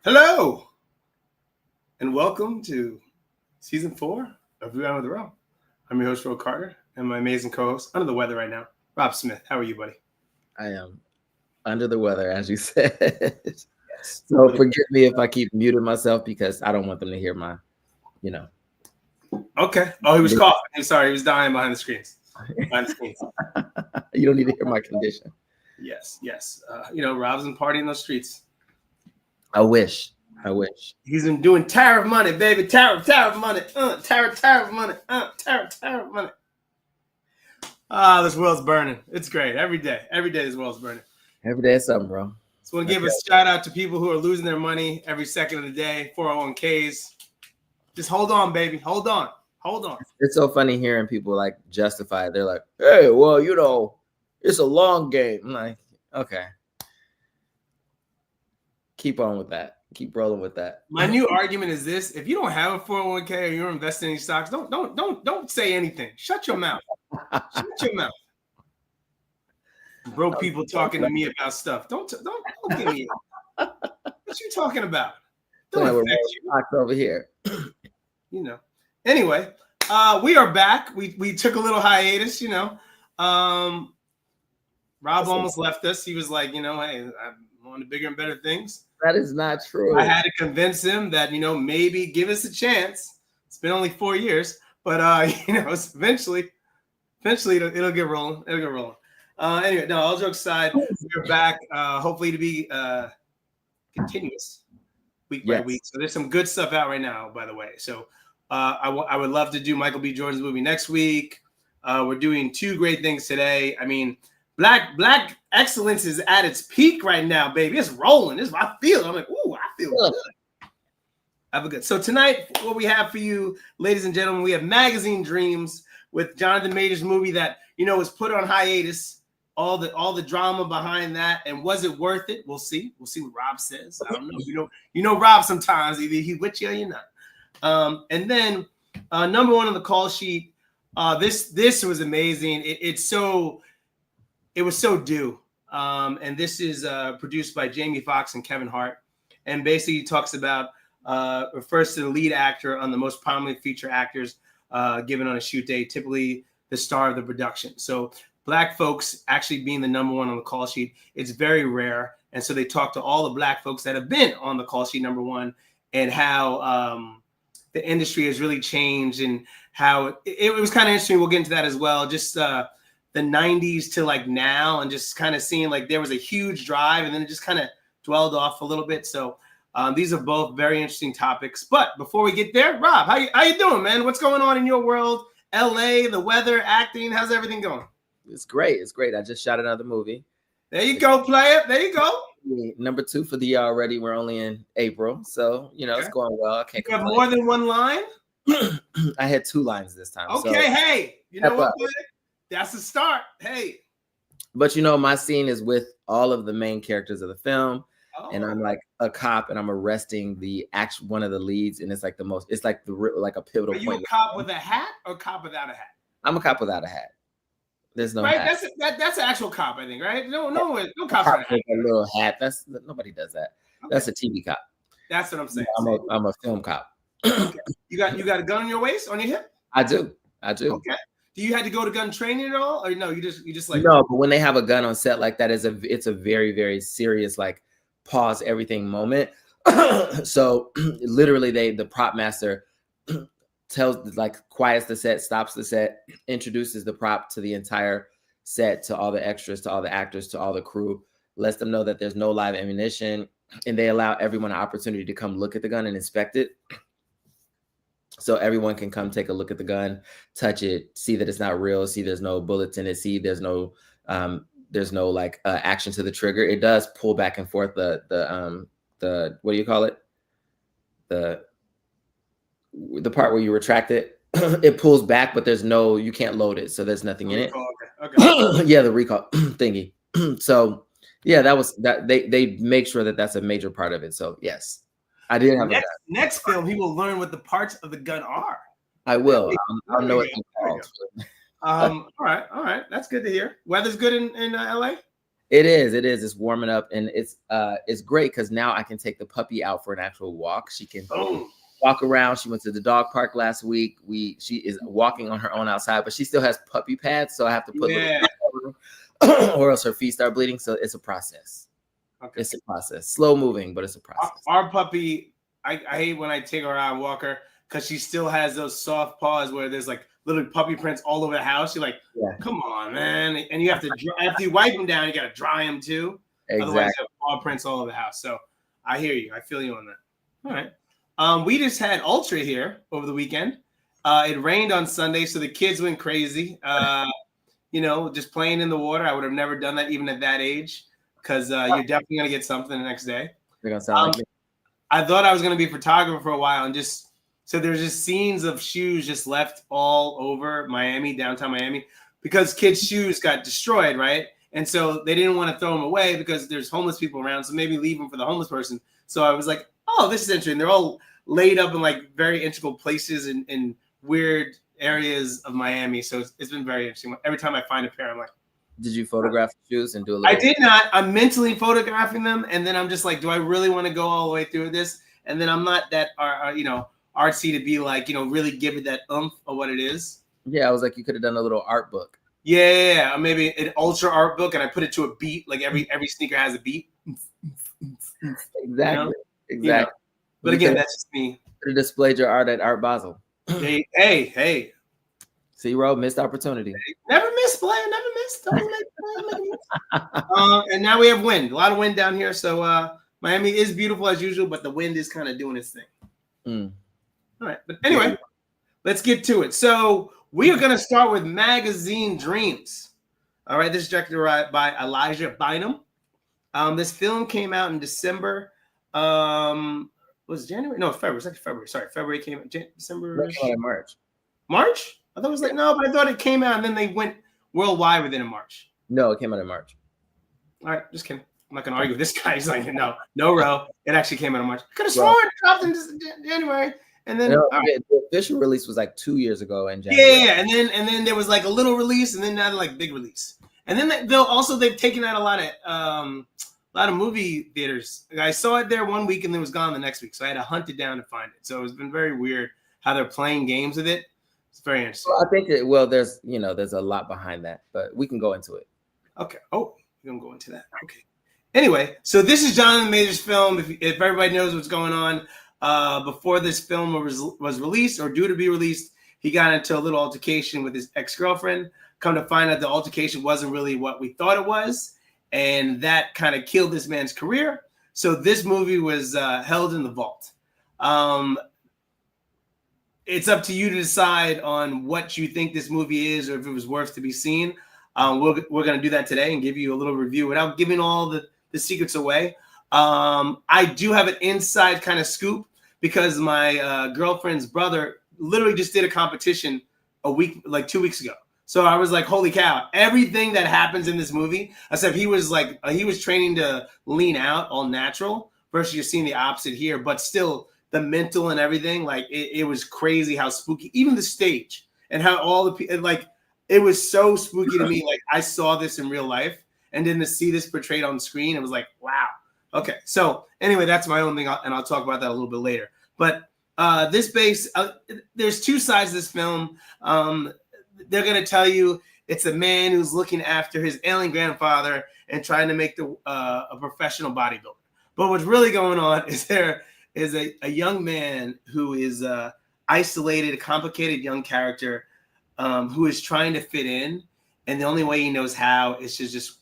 Hello, and welcome to season 4 of Rebound with the Row. I'm your host, Ro Carter, and my amazing co-host, under the weather right now, Rob Smith. How are you, buddy? I am under the weather, as you said. Yes. So forgive me if I keep muting myself because I don't want them to hear my. Okay. Oh, he was coughing. I'm sorry, he was dying behind the screens. You don't need to hear my condition. Yes. Rob's been partying in those streets. I wish. He's been doing tariff money, baby. Tariff money. Tariff money. Tariff money. This world's burning. It's great. Every day this world's burning. Every day is something, bro. So I want to give a shout out to people who are losing their money every second of the day, 401ks. Just hold on, baby. Hold on. It's so funny hearing people like justify it. They're like, hey, well, it's a long game. I'm like, okay. Keep on with that. Keep rolling with that. My new argument is this: if you don't have a 401k or you're investing in stocks, don't say anything. Shut your mouth. Shut your mouth. Broke people talking to me about stuff. Don't give me. What you talking about? Don't affect you. Over here. Anyway, we are back. We took a little hiatus. Rob almost left us. He was like, hey, I'm on to bigger and better things. That is not true. I had to convince him that, maybe give us a chance. It's been only 4 years, but eventually it'll get rolling. Anyway, no, all jokes aside, we're back. Hopefully to be continuous week by week. So there's some good stuff out right now, by the way. So I would love to do Michael B. Jordan's movie next week. We're doing 2 great things today. I mean, Black excellence is at its peak right now, baby. It's rolling. I'm like, ooh, I feel good. Have a good. So tonight, what we have for you, ladies and gentlemen, we have Magazine Dreams with Jonathan Major's movie that was put on hiatus. All the drama behind that, and was it worth it? We'll see. We'll see what Rob says. I don't know. You know Rob sometimes either he with you or you're not. And then number 1 on the call sheet. This was amazing. It was so due. And this is produced by Jamie Foxx and Kevin Hart. And basically talks about, refers to the lead actor on the most prominently featured actors given on a shoot day, typically the star of the production. So Black folks actually being the number 1 on the call sheet, it's very rare. And so they talk to all the Black folks that have been on the call sheet number 1 and how the industry has really changed and how it was kind of interesting. We'll get into that as well. Just the 90s to like now, and just kind of seeing like there was a huge drive and then it just kind of dwelled off a little bit. So these are both very interesting topics. But before we get there, Rob, how you doing, man? What's going on in your world? LA, the weather, acting, how's everything going? It's great. I just shot another movie. There you go, player. There you go. Number 2 for the year already. We're only in April, so It's going well. I can't you have more than 1 line? I had 2 lines this time. Okay, so hey, you know what? That's a start. Hey. But my scene is with all of the main characters of the film. Oh. And I'm like a cop, and I'm arresting one of the leads, and it's like it's like a pivotal point. Are you a cop with a hat or cop without a hat? I'm a cop without a hat. There's no right. Hat. That's an actual cop, I think, right? No cops with a little hat. Nobody does that. Okay. That's a TV cop. That's what I'm saying. I'm a film cop. Okay. You got a gun on your waist, on your hip? I do. Okay. Do you have to go to gun training at all, or no? You just like no. But when they have a gun on set like that, it's a very, very serious like pause everything moment. So literally, the prop master quiets the set, stops the set, introduces the prop to the entire set, to all the extras, to all the actors, to all the crew, lets them know that there's no live ammunition, and they allow everyone an opportunity to come look at the gun and inspect it. So everyone can come take a look at the gun, touch it, see that it's not real, see there's no bullets in it, see there's no action to the trigger. It does pull back and forth the what do you call it? The part where you retract it, it pulls back, but you can't load it, so there's nothing in it. Okay. Yeah, the recall thingy. So yeah, that was that. They make sure that that's a major part of it. So yes, I did have next film. He will learn what the parts of the gun are. I will. I'll know it. All right. That's good to hear. Weather's good in LA. It is. It is. It's warming up, and it's great because now I can take the puppy out for an actual walk. She can walk around. She went to the dog park last week. She is walking on her own outside, but she still has puppy pads, so I have to put or else her feet start bleeding. So it's a process. Okay. It's a process. Slow moving, but it's a process. Our puppy, I hate when I take her out and walk her because she still has those soft paws where there's like little puppy prints all over the house. You're like, come on, man. And you have to after you wipe them down, you got to dry them too. Exactly. Otherwise, you have paw prints all over the house. So I hear you. I feel you on that. All right. We just had Ultra here over the weekend. It rained on Sunday, so the kids went crazy. Just playing in the water. I would have never done that even at that age because you're definitely going to get something the next day. They're going to sound like me. I thought I was going to be a photographer for a while and so there's just scenes of shoes just left all over Miami, downtown Miami, because kids' shoes got destroyed, right? And so they didn't want to throw them away because there's homeless people around, so maybe leave them for the homeless person. So I was like, oh, this is interesting. They're all laid up in like very integral places in weird areas of Miami. So it's been very interesting. Every time I find a pair, I'm like, did you photograph the shoes and do a little? I did not. I'm mentally photographing them, and then I'm just like, do I really want to go all the way through this? And then I'm not that, artsy to be like, really give it that oomph of what it is. Yeah, I was like, you could have done a little art book. Yeah, maybe an ultra art book, and I put it to a beat. Like every sneaker has a beat. Exactly. But again, that's just me. Could have displayed your art at Art Basel. Hey. Zero missed opportunity. Never miss, player. Never miss. Don't miss. And now we have wind. A lot of wind down here. So Miami is beautiful as usual, but the wind is kind of doing its thing. All right. But anyway, let's get to it. So we are going to start with Magazine Dreams. All right. This is directed by Elijah Bynum. This film came out in December. Was January? No, February. It's like February. Sorry. February came out. December. March. March? I thought it was like, no, but I thought it came out and then they went worldwide within a March. No, it came out in March. All right. Just kidding. I'm not going to argue with this guy. He's like, no, Ro. It actually came out in March. I could have sworn it dropped in January. And then the official release was like 2 years ago in January. Yeah, and then there was like a little release, and then now like big release. And then they've taken out a lot of movie theaters. I saw it there one week and then it was gone the next week, so I had to hunt it down to find it. So it's been very weird how they're playing games with it. It's very interesting. Well, I think there's a lot behind that, but we can go into it. Okay. Oh, we're gonna go into that. Okay. Anyway, so this is Jonathan Major's film. If everybody knows what's going on. Before this film was released or due to be released, he got into a little altercation with his ex-girlfriend. Come to find out the altercation wasn't really what we thought it was, and that kind of killed this man's career. So this movie was held in the vault. It's up to you to decide on what you think this movie is or if it was worth to be seen. We're going to do that today and give you a little review without giving all the secrets away. I do have an inside kind of scoop because my girlfriend's brother literally just did a competition 2 weeks ago. So I was like, holy cow, everything that happens in this movie, except he was training to lean out all natural versus you're seeing the opposite here, but still the mental and everything, like it was crazy how spooky, even the stage and how all the people, like it was so spooky to me. Like I saw this in real life and then to see this portrayed on screen, it was like, wow. Okay, so anyway, that's my own thing, and I'll talk about that a little bit later. But there's two sides of this film. They're going to tell you it's a man who's looking after his ailing grandfather and trying to make a professional bodybuilder. But what's really going on is there is a young man who is isolated, a complicated young character who is trying to fit in, and the only way he knows how is to just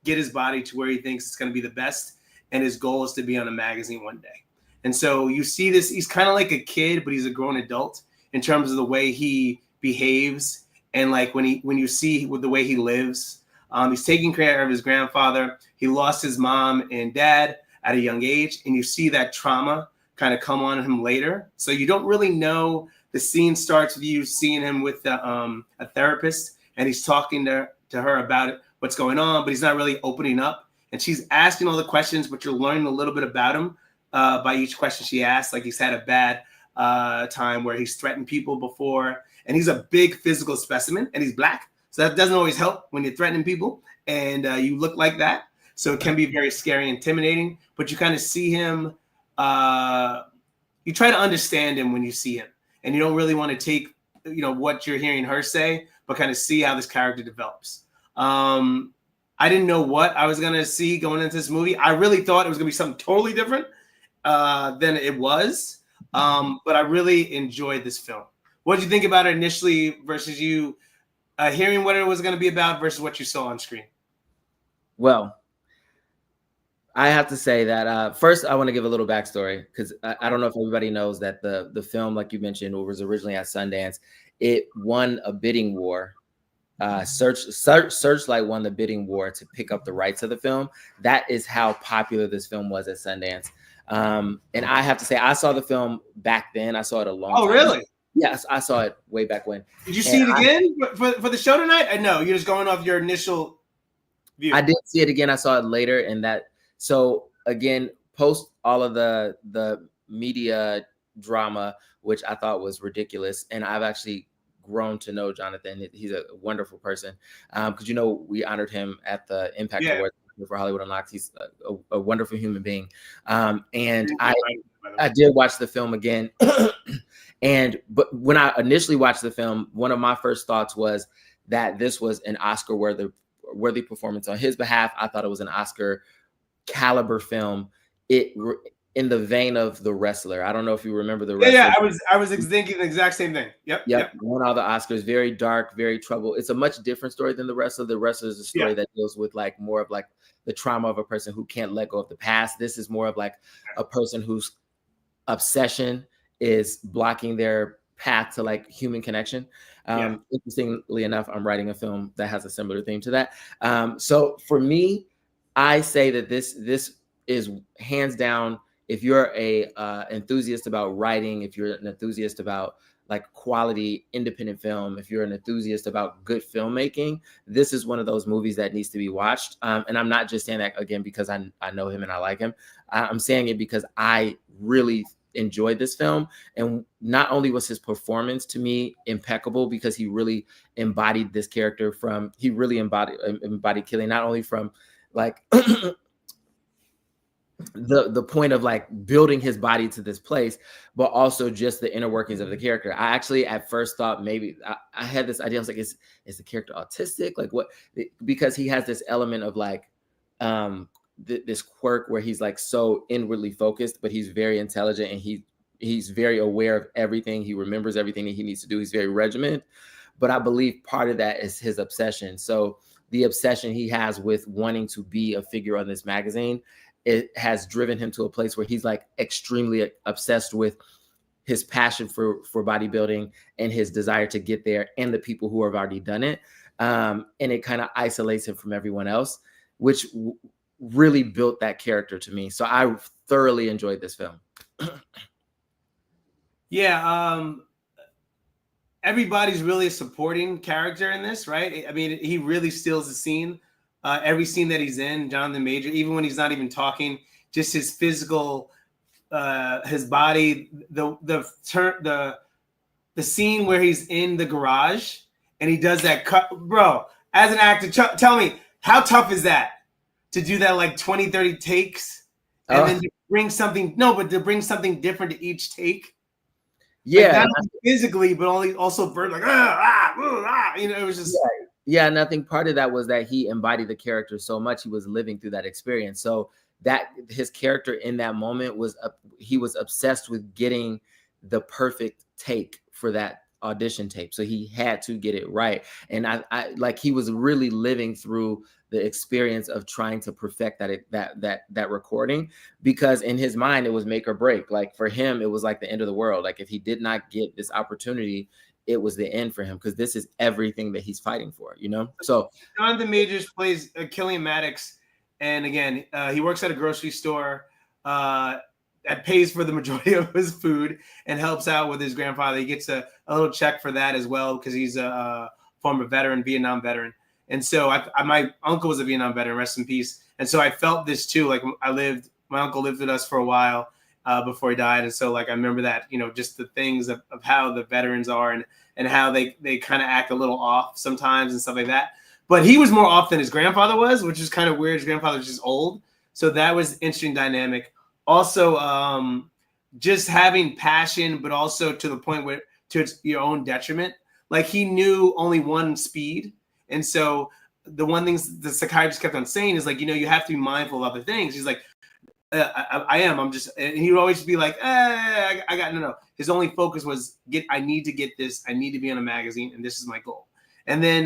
get his body to where he thinks it's going to be the best. And his goal is to be on a magazine one day. And so you see this, he's kind of like a kid, but he's a grown adult in terms of the way he behaves. And like when you see with the way he lives, he's taking care of his grandfather. He lost his mom and dad at a young age. And you see that trauma kind of come on him later. So you don't really know. The scene starts with you seeing him with a therapist, and he's talking to her about what's going on, but he's not really opening up. And she's asking all the questions, but you're learning a little bit about him by each question she asks. Like he's had a bad time where he's threatened people before, and he's a big physical specimen, and he's black. So that doesn't always help when you're threatening people. and you look like that. So it can be very scary, intimidating, but you kind of see him, you try to understand him when you see him, and you don't really want to take, what you're hearing her say, but kind of see how this character develops. I didn't know what I was going to see going into this movie. I really thought it was going to be something totally different than it was. But I really enjoyed this film. What did you think about it initially versus you hearing what it was going to be about versus what you saw on screen? Well, I have to say that first I want to give a little backstory, because I don't know if everybody knows that the film, like you mentioned, was originally at Sundance. It won a bidding war. Searchlight won the bidding war to pick up the rights of the film. That is how popular this film was at Sundance. And I have to say, I saw the film back then. I saw it a long time. Oh, really? Yes, I saw it way back when. Did you see it again for the show tonight? I know you're just going off your initial view. I did see it again. I saw it later, and so again, post all of the media drama, which I thought was ridiculous, and I've actually grown to know Jonathan. He's a wonderful person, because we honored him at the Impact Award for Hollywood Unlocked. He's a wonderful human being, and I did watch the film again. But when I initially watched the film, one of my first thoughts was that this was an Oscar worthy performance on his behalf. I thought it was an Oscar caliber film. In the vein of The Wrestler. I don't know if you remember The Wrestler. Yeah, I was thinking the exact same thing. Yep. Won all the Oscars. Very dark, very troubled. It's a much different story than The Wrestler. The Wrestler is a story that deals with more of the trauma of a person who can't let go of the past. This is more of a person whose obsession is blocking their path to human connection. Interestingly enough, I'm writing a film that has a similar theme to that. So for me, I say that this is hands down. If you're a enthusiast about writing, if you're an enthusiast about quality independent film, if you're an enthusiast about good filmmaking, this is one of those movies that needs to be watched. And I'm not just saying that again because I know him and I like him. I'm saying it because I really enjoyed this film. And not only was his performance to me impeccable, because he really embodied this character he really embodied killing, not only from the point of building his body to this place, but also just the inner workings of the character. I actually at first thought maybe I had this idea. I was like, is the character autistic? What? Because he has this element of this quirk where he's so inwardly focused, but he's very intelligent and he's very aware of everything. He remembers everything that he needs to do. He's very regimented. But I believe part of that is his obsession. So the obsession he has with wanting to be a figure on this magazine, it has driven him to a place where he's extremely obsessed with his passion for bodybuilding and his desire to get there and the people who have already done it. And it kind of isolates him from everyone else, which really built that character to me. So I thoroughly enjoyed this film. Everybody's really a supporting character in this, right? I mean, he really steals the scene. Every scene that he's in, Jonathan Major, even when he's not even talking, just his physical, his body, the scene where he's in the garage and he does that cut, bro. As an actor, tell me, how tough is that to do that 20, 30 takes and then to bring something different to each take? Yeah, not physically, but also it was just. Yeah, and I think part of that was that he embodied the character so much. He was living through that experience. So that his character in that moment he was obsessed with getting the perfect take for that audition tape. So he had to get it right. And I he was really living through the experience of trying to perfect that recording, because in his mind it was make or break. For him, it was the end of the world. If he did not get this opportunity, it was the end for him, because this is everything that he's fighting for, So Jonathan Majors plays Killian Maddox, and again, he works at a grocery store that pays for the majority of his food and helps out with his grandfather. He gets a little check for that as well, because he's a former Vietnam veteran. And so my uncle was a Vietnam veteran, rest in peace. And so I felt this too. My uncle lived with us for a while before he died. And so I remember that, just the things of how the veterans are and how they kind of act a little off sometimes and stuff like that. but he was more off than his grandfather was, which is kind of weird. His grandfather was just old. So that was interesting dynamic. Also, just having passion, but also to the point where to your own detriment. Like he knew only one speed. And so the one thing the psychiatrist kept on saying is like, you have to be mindful of other things. He's like, I am. I'm just, and he would always be like, I got no. His only focus was I need to get this. I need to be on a magazine, and this is my goal. And then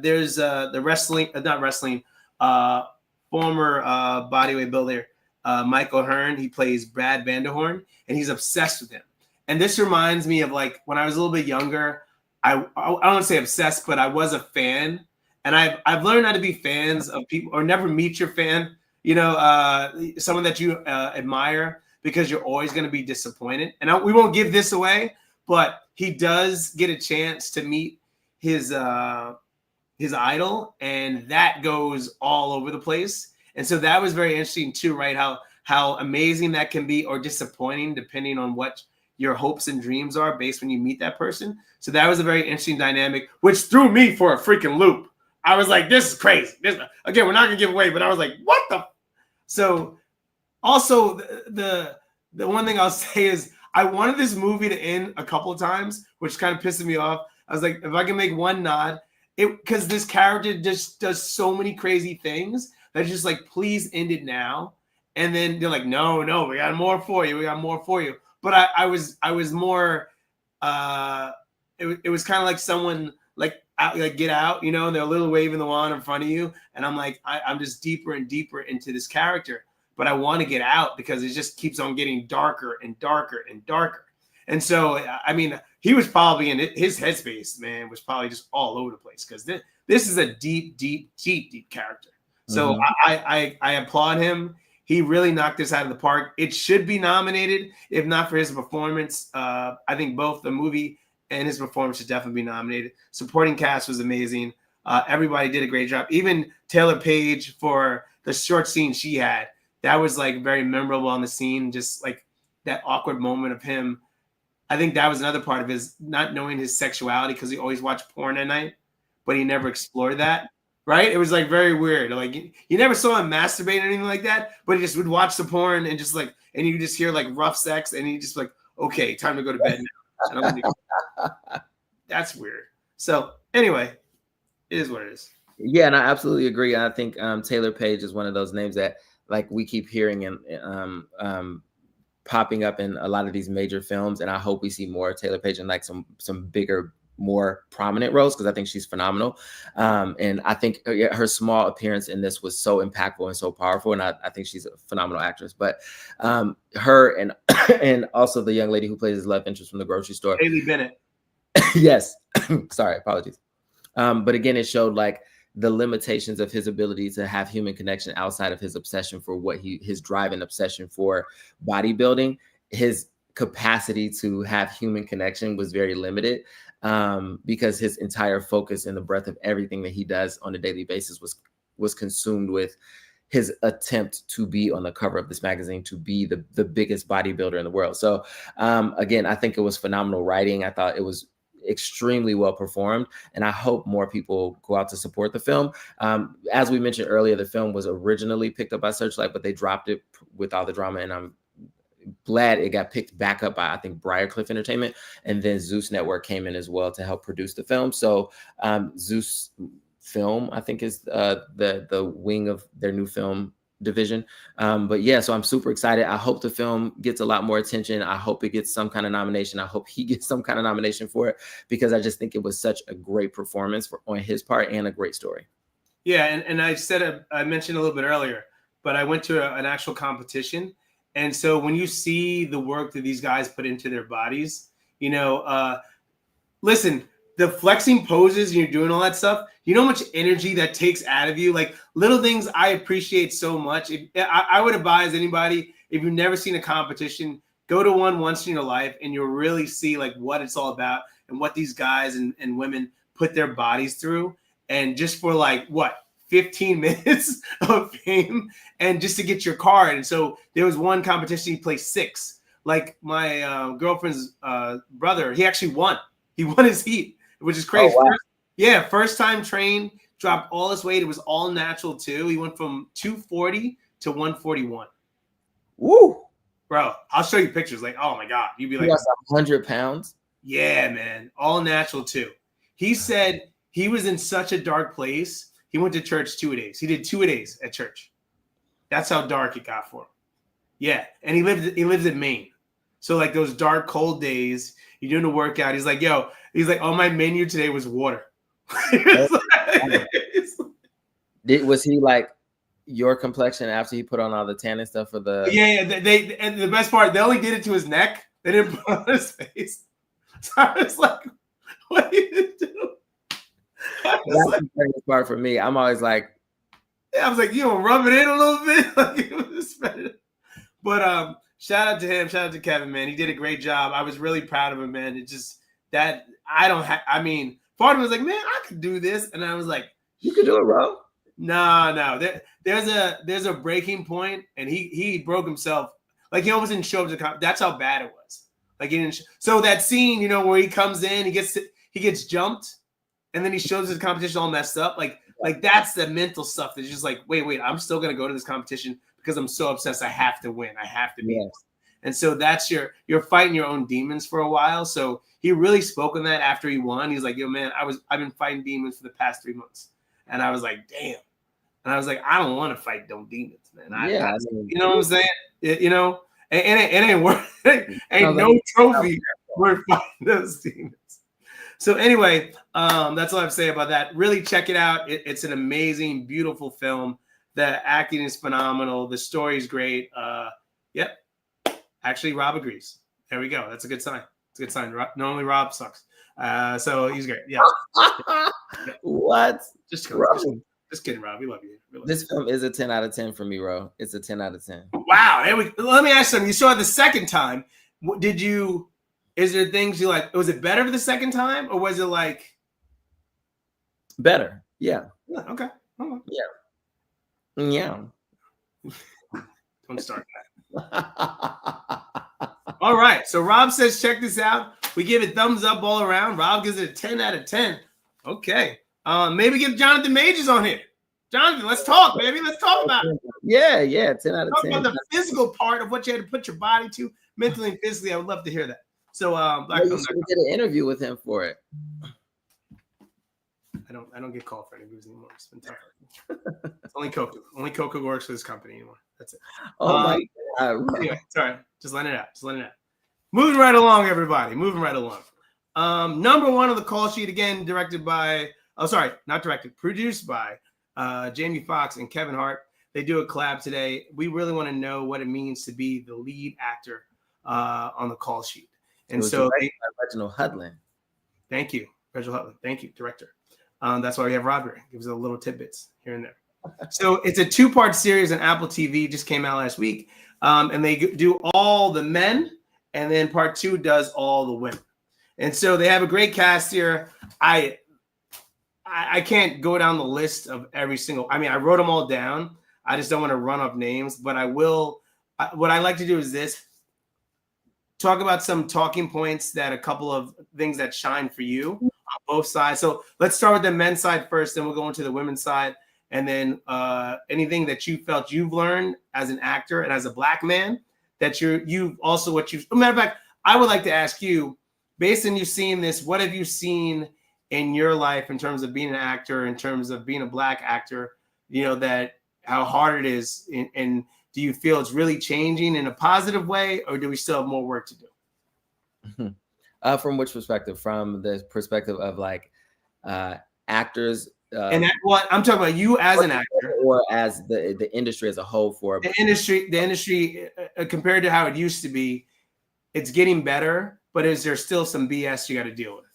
there's the wrestling, not wrestling, former bodyweight builder, Michael Hearn. He plays Brad Vanderhorn, and he's obsessed with him. And this reminds me of like when I was a little bit younger. I don't want to say obsessed, but I was a fan, and I've learned how to be fans of people, or never meet your fan. Someone that you admire, because you're always going to be disappointed. And we won't give this away, but he does get a chance to meet his idol, and that goes all over the place. And so that was very interesting too, right? How amazing that can be, or disappointing, depending on what your hopes and dreams are based when you meet that person. So that was a very interesting dynamic, which threw me for a freaking loop. I was like, this is crazy. Again, we're not going to give away, but I was like, what the? So also the one thing I'll say is I wanted this movie to end a couple of times, which kind of pissed me off. I was like, if I can make one nod, because this character just does so many crazy things that just like, please end it now. And then they're like, no, we got more for you. We got more for you. But I was more, it was kind of like someone like get out, and they're a little waving the wand in front of you. And I'm like, I'm just deeper and deeper into this character, but I want to get out because it just keeps on getting darker and darker and darker. And so, I mean, he was probably in his headspace, man, was probably just all over the place, because this is a deep character. So I applaud him. He really knocked this out of the park. It should be nominated, if not for his performance. I think both the movie and his performance should definitely be nominated. Supporting cast was amazing. Everybody did a great job. Even Taylor Page, for the short scene she had, that was like very memorable on the scene. Just like that awkward moment of him. I think that was another part of his not knowing his sexuality, because he always watched porn at night, but he never explored that. Right? It was like very weird. Like you never saw him masturbate or anything like that, but he just would watch the porn and just like, and you just hear like rough sex, and he just like, okay, time to go to bed now. And I'm like, that's weird. So anyway, it is what it is. Yeah, and I absolutely agree. I think Taylor Page is one of those names that like we keep hearing and popping up in a lot of these major films, and I hope we see more Taylor Page in like some bigger, more prominent roles, because I think she's phenomenal. And I think her small appearance in this was so impactful and so powerful. And I think she's a phenomenal actress. But her and and also the young lady who plays his love interest from the grocery store, Haley Bennett. Yes. Sorry, apologies. But again, it showed like the limitations of his ability to have human connection outside of his obsession for his drive and obsession for bodybuilding. His capacity to have human connection was very limited, because his entire focus and the breadth of everything that he does on a daily basis was consumed with his attempt to be on the cover of this magazine, to be the biggest bodybuilder in the world. So again, I think it was phenomenal writing. I thought it was extremely well performed, and I hope more people go out to support the film. As we mentioned earlier, the film was originally picked up by Searchlight, but they dropped it with all the drama, and I'm glad it got picked back up by, I think, Briarcliff Entertainment, and then Zeus Network came in as well to help produce the film. So Zeus Film, I think, is the wing of their new film division. But yeah, so I'm super excited. I hope the film gets a lot more attention. I hope it gets some kind of nomination. I hope he gets some kind of nomination for it, because I just think it was such a great performance on his part, and a great story. Yeah, and I mentioned a little bit earlier, but I went to an actual competition. And so when you see the work that these guys put into their bodies, listen, the flexing poses and you're doing all that stuff, you know how much energy that takes out of you? Like little things I appreciate so much. I would advise anybody, if you've never seen a competition, go to one once in your life, and you'll really see like what it's all about and what these guys and women put their bodies through. And just for like, 15 minutes of fame, and just to get your card. And so there was one competition, he placed 6. Like my girlfriend's brother, he actually won. He won his heat, which is crazy. Oh, wow. First time trained dropped all this weight. It was all natural too. He went from 240 to 141. Woo! Bro, I'll show you pictures. Like, oh my God. You'd be like, lost 100 pounds. Yeah, man. All natural too. He said he was in such a dark place. He went to church 2 days. He did 2 days at church. That's how dark it got for him. Yeah. And he lives in Maine. So like those dark, cold days, you're doing a workout. He's like, on my menu today was water. Was he like your complexion after he put on all the tan and stuff for the? Yeah. They and the best part, they only did it to his neck. They didn't put on his face. So I was like, what are you doing? That's the funniest part for me. I'm always like, I was like, you know, rub it in a little bit. Like, it was better. But shout out to him. Shout out to Kevin, man. He did a great job. I was really proud of him, man. It just that I mean, part of me was like, man, I could do this. And I was like, you could do it, bro. No. There's a breaking point, and he broke himself. Like, he almost didn't show up to the that's how bad it was. Like, he didn't. So that scene, you know, where he comes in, he gets jumped, and then he shows his competition all messed up. Like that's the mental stuff that's just like, wait, I'm still gonna go to this competition because I'm so obsessed. I have to win. I have to be. Yes. And so that's you're fighting your own demons for a while. So he really spoke on that after he won. He's like, yo, man, I've been fighting demons for the past 3 months. And I was like, damn. And I was like, I don't want to fight no demons, man. You know what I'm saying? You know, it ain't worth it. Ain't no trophy worth fighting those demons. So anyway, that's all I have to say about that. Really check it out. It's an amazing, beautiful film. The acting is phenomenal. The story is great. Yep. Actually, Rob agrees. There we go. That's a good sign. It's a good sign. Normally, Rob sucks. So he's great. Yeah. What? Just kidding, Rob. We love you. This film is a 10 out of 10 for me, bro. It's a 10 out of 10. Wow. Let me ask you something. You saw it the second time. Is there things you like? Was it better the second time, or was it like better? Yeah. Okay. Yeah. Don't start that. All right. So Rob says, check this out. We give it thumbs up all around. Rob gives it a 10 out of 10. Okay. Maybe get Jonathan Majors on here. Jonathan, let's talk, baby. Let's talk about it. Yeah. 10 out of 10. Talk about the physical part of what you had to put your body to, mentally and physically. I would love to hear that. So we did an interview with him for it. I don't get called for interviews anymore. It's been tough. It's only Coco. Only Coco works for this company anymore. That's it. Oh my God. Anyway, sorry. Just letting it out. Moving right along, everybody. Number one on the call sheet, again, produced by Jamie Foxx and Kevin Hart. They do a collab today. We really want to know what it means to be the lead actor on the call sheet. And so Reginald Hudlin. Thank you, Reginald Hudlin. Thank you, director. That's why we have Rob here. Gives us a little tidbits here and there. So it's a 2-part series on Apple TV. Just came out last week. And they do all the men, and then part 2 does all the women. And so they have a great cast here. I can't go down the list of every single. I mean, I wrote them all down. I just don't want to run up names, but I will. What I like to do is this. Talk about some talking points that a couple of things that shine for you on both sides. So let's start with the men's side first, then we'll go into the women's side. And then anything that you felt you've learned as an actor and as a Black man that matter of fact, I would like to ask you, based on you seeing this, what have you seen in your life in terms of being an actor, in terms of being a Black actor, you know, that how hard it is, and do you feel it's really changing in a positive way, or do we still have more work to do? From which perspective? From the perspective of like actors. And what I'm talking about, you as an actor, or as the industry as a whole. For the industry compared to how it used to be, it's getting better. But is there still some BS you got to deal with?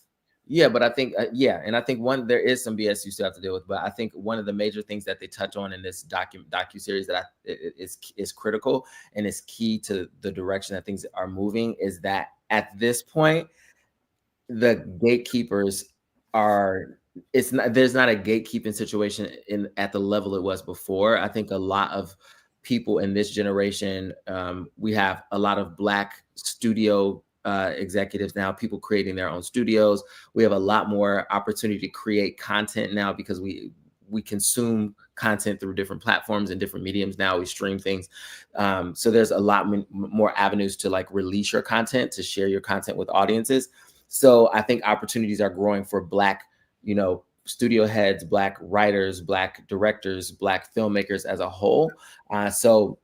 Yeah, but I think and I think there is some BS you still have to deal with. But I think one of the major things that they touch on in this docuseries that is critical and is key to the direction that things are moving is that at this point, the gatekeepers are. There's not a gatekeeping situation at the level it was before. I think a lot of people in this generation, we have a lot of Black studio executives now, people creating their own studios. We have a lot more opportunity to create content now because we consume content through different platforms and different mediums now. We stream things. So there's a lot more avenues to like release your content, to share your content with audiences. So I think opportunities are growing for Black, you know, studio heads, Black writers, Black directors, Black filmmakers as a whole. So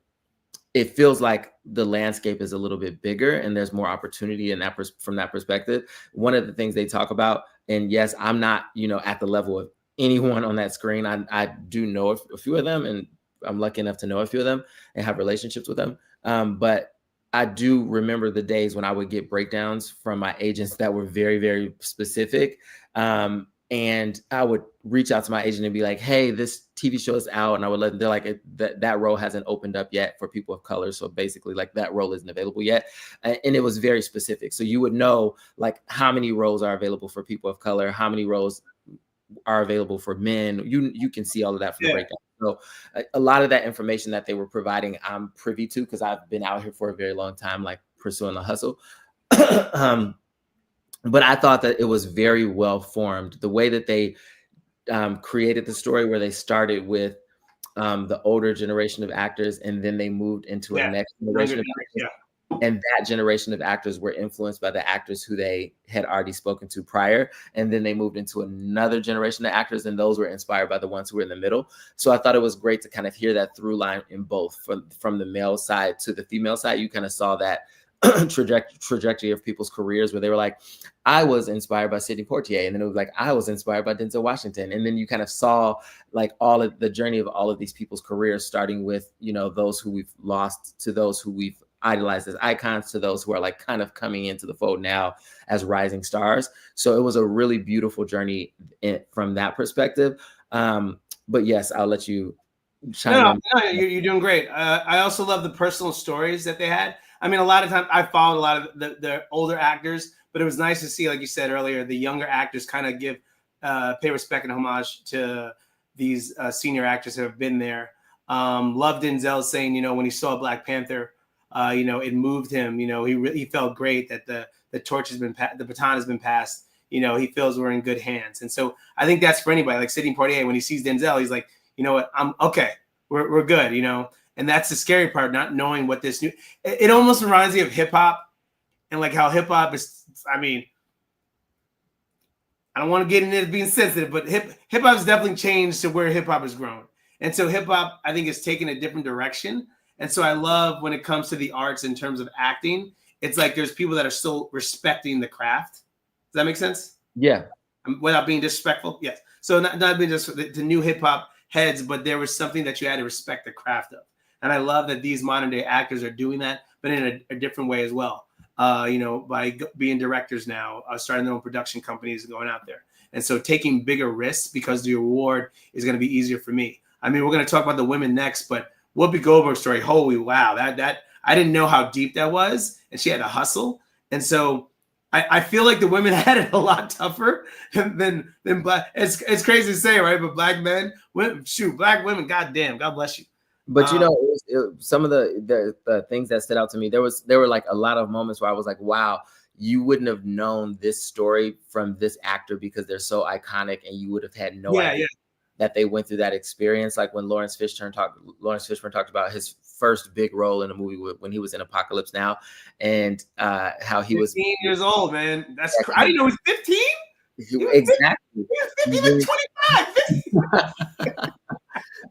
it feels like the landscape is a little bit bigger and there's more opportunity in that from that perspective. One of the things they talk about, and yes, I'm not, you know, at the level of anyone on that screen. I do know a few of them, and I'm lucky enough to know a few of them and have relationships with them. But I do remember the days when I would get breakdowns from my agents that were very, very specific. And I would reach out to my agent and be like, hey, this TV show is out. And I would let them, they're like, that role hasn't opened up yet for people of color. So basically like that role isn't available yet. And it was very specific. So you would know like how many roles are available for people of color, how many roles are available for men. You can see all of that from the breakdown. So a lot of that information that they were providing, I'm privy to because I've been out here for a very long time, like pursuing the hustle. But I thought that it was very well formed. The way that they created the story, where they started with the older generation of actors, and then they moved into a next generation of actors. And that generation of actors were influenced by the actors who they had already spoken to prior. And then they moved into another generation of actors, and those were inspired by the ones who were in the middle. So I thought it was great to kind of hear that through line in both, from the male side to the female side. You kind of saw that trajectory of people's careers where they were like, I was inspired by Sidney Poitier, and then it was like, I was inspired by Denzel Washington. And then you kind of saw like all of the journey of all of these people's careers, starting with, you know, those who we've lost to those who we've idolized as icons to those who are like kind of coming into the fold now as rising stars. So it was a really beautiful journey from that perspective. But yes, I'll let you chime in. No, you're doing great. I also love the personal stories that they had. I mean, a lot of times I followed a lot of the older actors, but it was nice to see, like you said earlier, the younger actors kind of pay respect and homage to these senior actors who have been there. Love Denzel saying, you know, when he saw Black Panther, you know, it moved him. You know, he felt great that the torch has been the baton has been passed. You know, he feels we're in good hands. And so I think that's for anybody. Like Sidney Poitier, when he sees Denzel, he's like, you know what, I'm okay. We're good, you know. And that's the scary part, not knowing what this new. It almost reminds me of hip hop, and like how hip hop is. I mean, I don't want to get into it being sensitive, but hip hop has definitely changed to where hip hop has grown, and so hip hop, I think, is taking a different direction. And so I love when it comes to the arts in terms of acting. It's like there's people that are still respecting the craft. Does that make sense? Yeah. Without being disrespectful, yes. So not being just the new hip hop heads, but there was something that you had to respect the craft of. And I love that these modern day actors are doing that, but in a different way as well. You know, by being directors now, starting their own production companies and going out there. And so taking bigger risks because the reward is going to be easier for me. I mean, we're going to talk about the women next, but Whoopi Goldberg's story, holy wow, that I didn't know how deep that was. And she had to hustle. And so I feel like the women had it a lot tougher than black. It's crazy to say, right? But black men, black women, goddamn, God bless you. But you know, some of the things that stood out to me, there were like a lot of moments where I was like, wow, you wouldn't have known this story from this actor because they're so iconic, and you would have had no idea that they went through that experience. Like when Lawrence Fishburne talked about his first big role in a movie when he was in Apocalypse Now, and how he was 15 years old, man. That's I didn't know he was 15. Exactly. He was 25.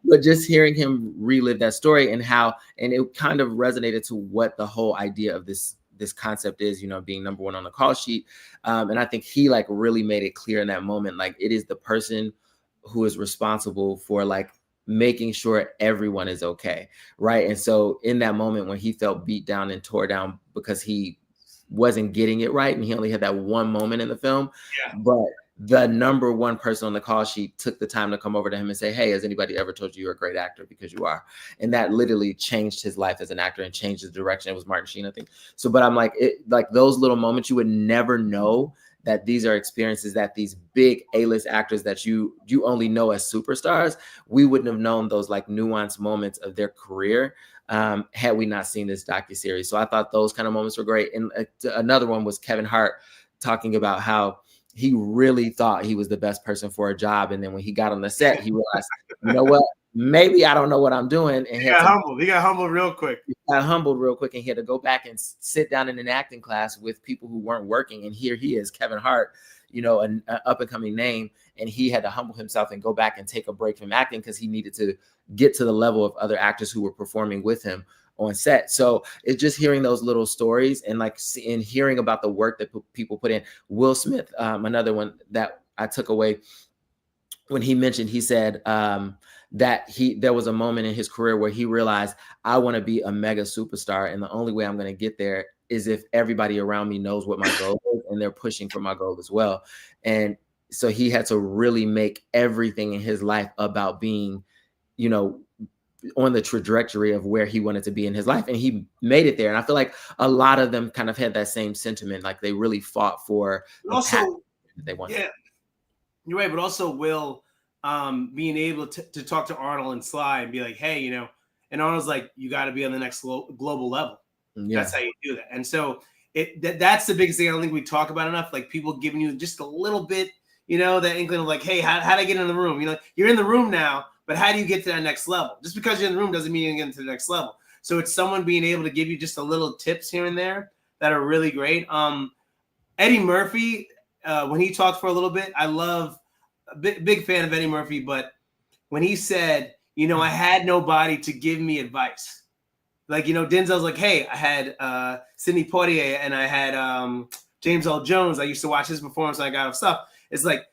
But just hearing him relive that story and it kind of resonated to what the whole idea of this concept is, you know, being number one on the call sheet. And I think he like really made it clear in that moment, like it is the person who is responsible for like making sure everyone is okay. Right. And so in that moment when he felt beat down and tore down because he wasn't getting it right, and he only had that one moment in the film, but the number one person on the call sheet took the time to come over to him and say, hey, has anybody ever told you you're a great actor? Because you are. And that literally changed his life as an actor and changed his direction. It was Martin Sheen, I think. So, but I'm like, like those little moments, you would never know that these are experiences that these big A-list actors that you only know as superstars, we wouldn't have known those like nuanced moments of their career had we not seen this docuseries. So I thought those kind of moments were great. And another one was Kevin Hart talking about how he really thought he was the best person for a job. And then when he got on the set, he realized, you know what, maybe I don't know what I'm doing. And he got humbled real quick. He got humbled real quick, and he had to go back and sit down in an acting class with people who weren't working. And here he is, Kevin Hart, you know, an up and coming name. And he had to humble himself and go back and take a break from acting because he needed to get to the level of other actors who were performing with him on set. So it's just hearing those little stories and like and hearing about the work that people put in. Will Smith, another one that I took away when he mentioned, he said that there was a moment in his career where he realized, I want to be a mega superstar, and the only way I'm going to get there is if everybody around me knows what my goal is and they're pushing for my goal as well. And so he had to really make everything in his life about being, you know, on the trajectory of where he wanted to be in his life, and he made it there. And I feel like a lot of them kind of had that same sentiment, like they really fought for the path that they wanted. Yeah, you're right. But also Will being able to talk to Arnold and Sly and be like, hey, you know, and Arnold's like, you got to be on the next global level. Yeah. That's how you do that. And so that's the biggest thing I don't think we talk about enough. Like people giving you just a little bit, you know, that inkling of like, hey, how'd I get in the room? You know, you're in the room now, but how do you get to that next level? Just because you're in the room doesn't mean you get into the next level. So it's someone being able to give you just a little tips here and there that are really great. Eddie Murphy, when he talked for a little bit, I love, big fan of Eddie Murphy, but when he said, you know, I had nobody to give me advice. Like, you know, Denzel's like, hey, I had Sidney Poitier and I had James Earl Jones. I used to watch his performance and I got stuff. It's like,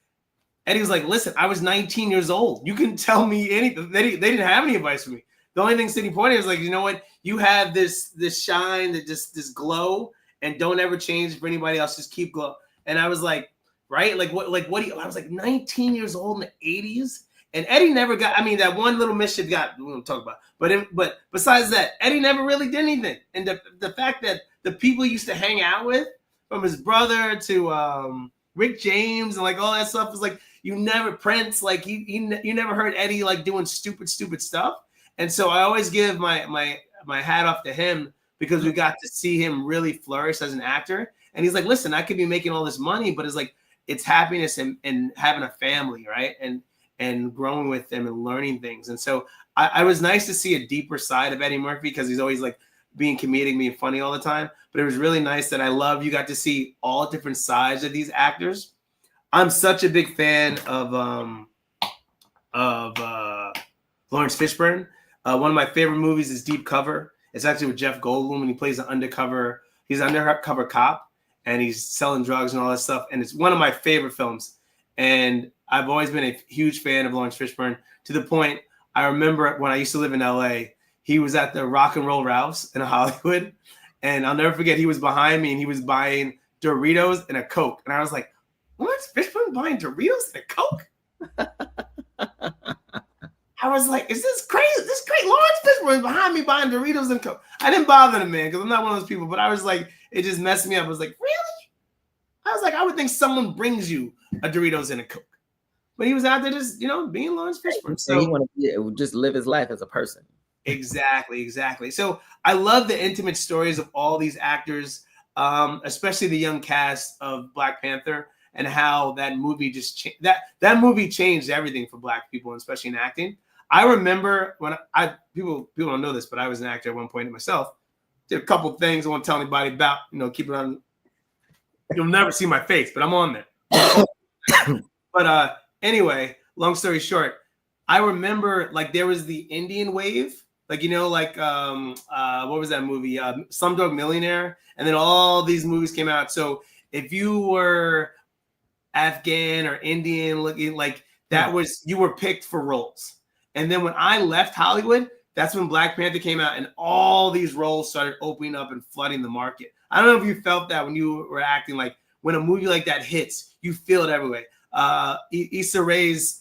Eddie was like, listen, I was 19 years old. You can tell me anything. They didn't have any advice for me. The only thing Sidney Poitier was like, you know what? You have this shine, that just this glow, and don't ever change for anybody else. Just keep glow. And I was like, right? Like what do you, I was like 19 years old in the 80s. And Eddie never got, I mean, that one little mischief we won't talk about. But besides that, Eddie never really did anything. And the fact that the people he used to hang out with, from his brother to Rick James and like all that stuff, was like, you never, Prince, like you never heard Eddie like doing stupid stuff. And so I always give my hat off to him because we got to see him really flourish as an actor. And he's like, listen, I could be making all this money, but it's like, it's happiness and having a family, right? And growing with them and learning things. And so I was nice to see a deeper side of Eddie Murphy because he's always like being comedic, being funny all the time. But it was really nice that you got to see all different sides of these actors. I'm such a big fan of Lawrence Fishburne. One of my favorite movies is Deep Cover. It's actually with Jeff Goldblum, and he plays he's an undercover cop, and he's selling drugs and all that stuff. And it's one of my favorite films. And I've always been a huge fan of Lawrence Fishburne, to the point I remember when I used to live in LA, he was at the Rock and Roll Ralph's in Hollywood. And I'll never forget, he was behind me and he was buying Doritos and a Coke. And I was like, Lawrence Fishburne buying Doritos and a Coke? I was like, is this crazy? This is great. Lawrence Fishburne behind me buying Doritos and Coke. I didn't bother him, man, because I'm not one of those people. But I was like, it just messed me up. I was like, really? I was like, I would think someone brings you a Doritos and a Coke. But he was out there just, you know, being Lawrence Fishburne. So he wanted to just live his life as a person. Exactly. So I love the intimate stories of all these actors, especially the young cast of Black Panther, and how that movie just that movie changed everything for Black people, especially in acting. I remember when people don't know this, but I was an actor at one point myself. Did a couple things I won't tell anybody about. You know, keep it on. You'll never see my face, but I'm on there. But anyway, long story short, I remember like there was the Indian wave, like, you know, like what was that movie? Slumdog Millionaire, and then all these movies came out. So if you were Afghan or Indian looking, like that was, you were picked for roles. And then when I left Hollywood, that's when Black Panther came out and all these roles started opening up and flooding the market. I don't know if you felt that when you were acting, like when a movie like that hits, you feel it everywhere. Issa Rae's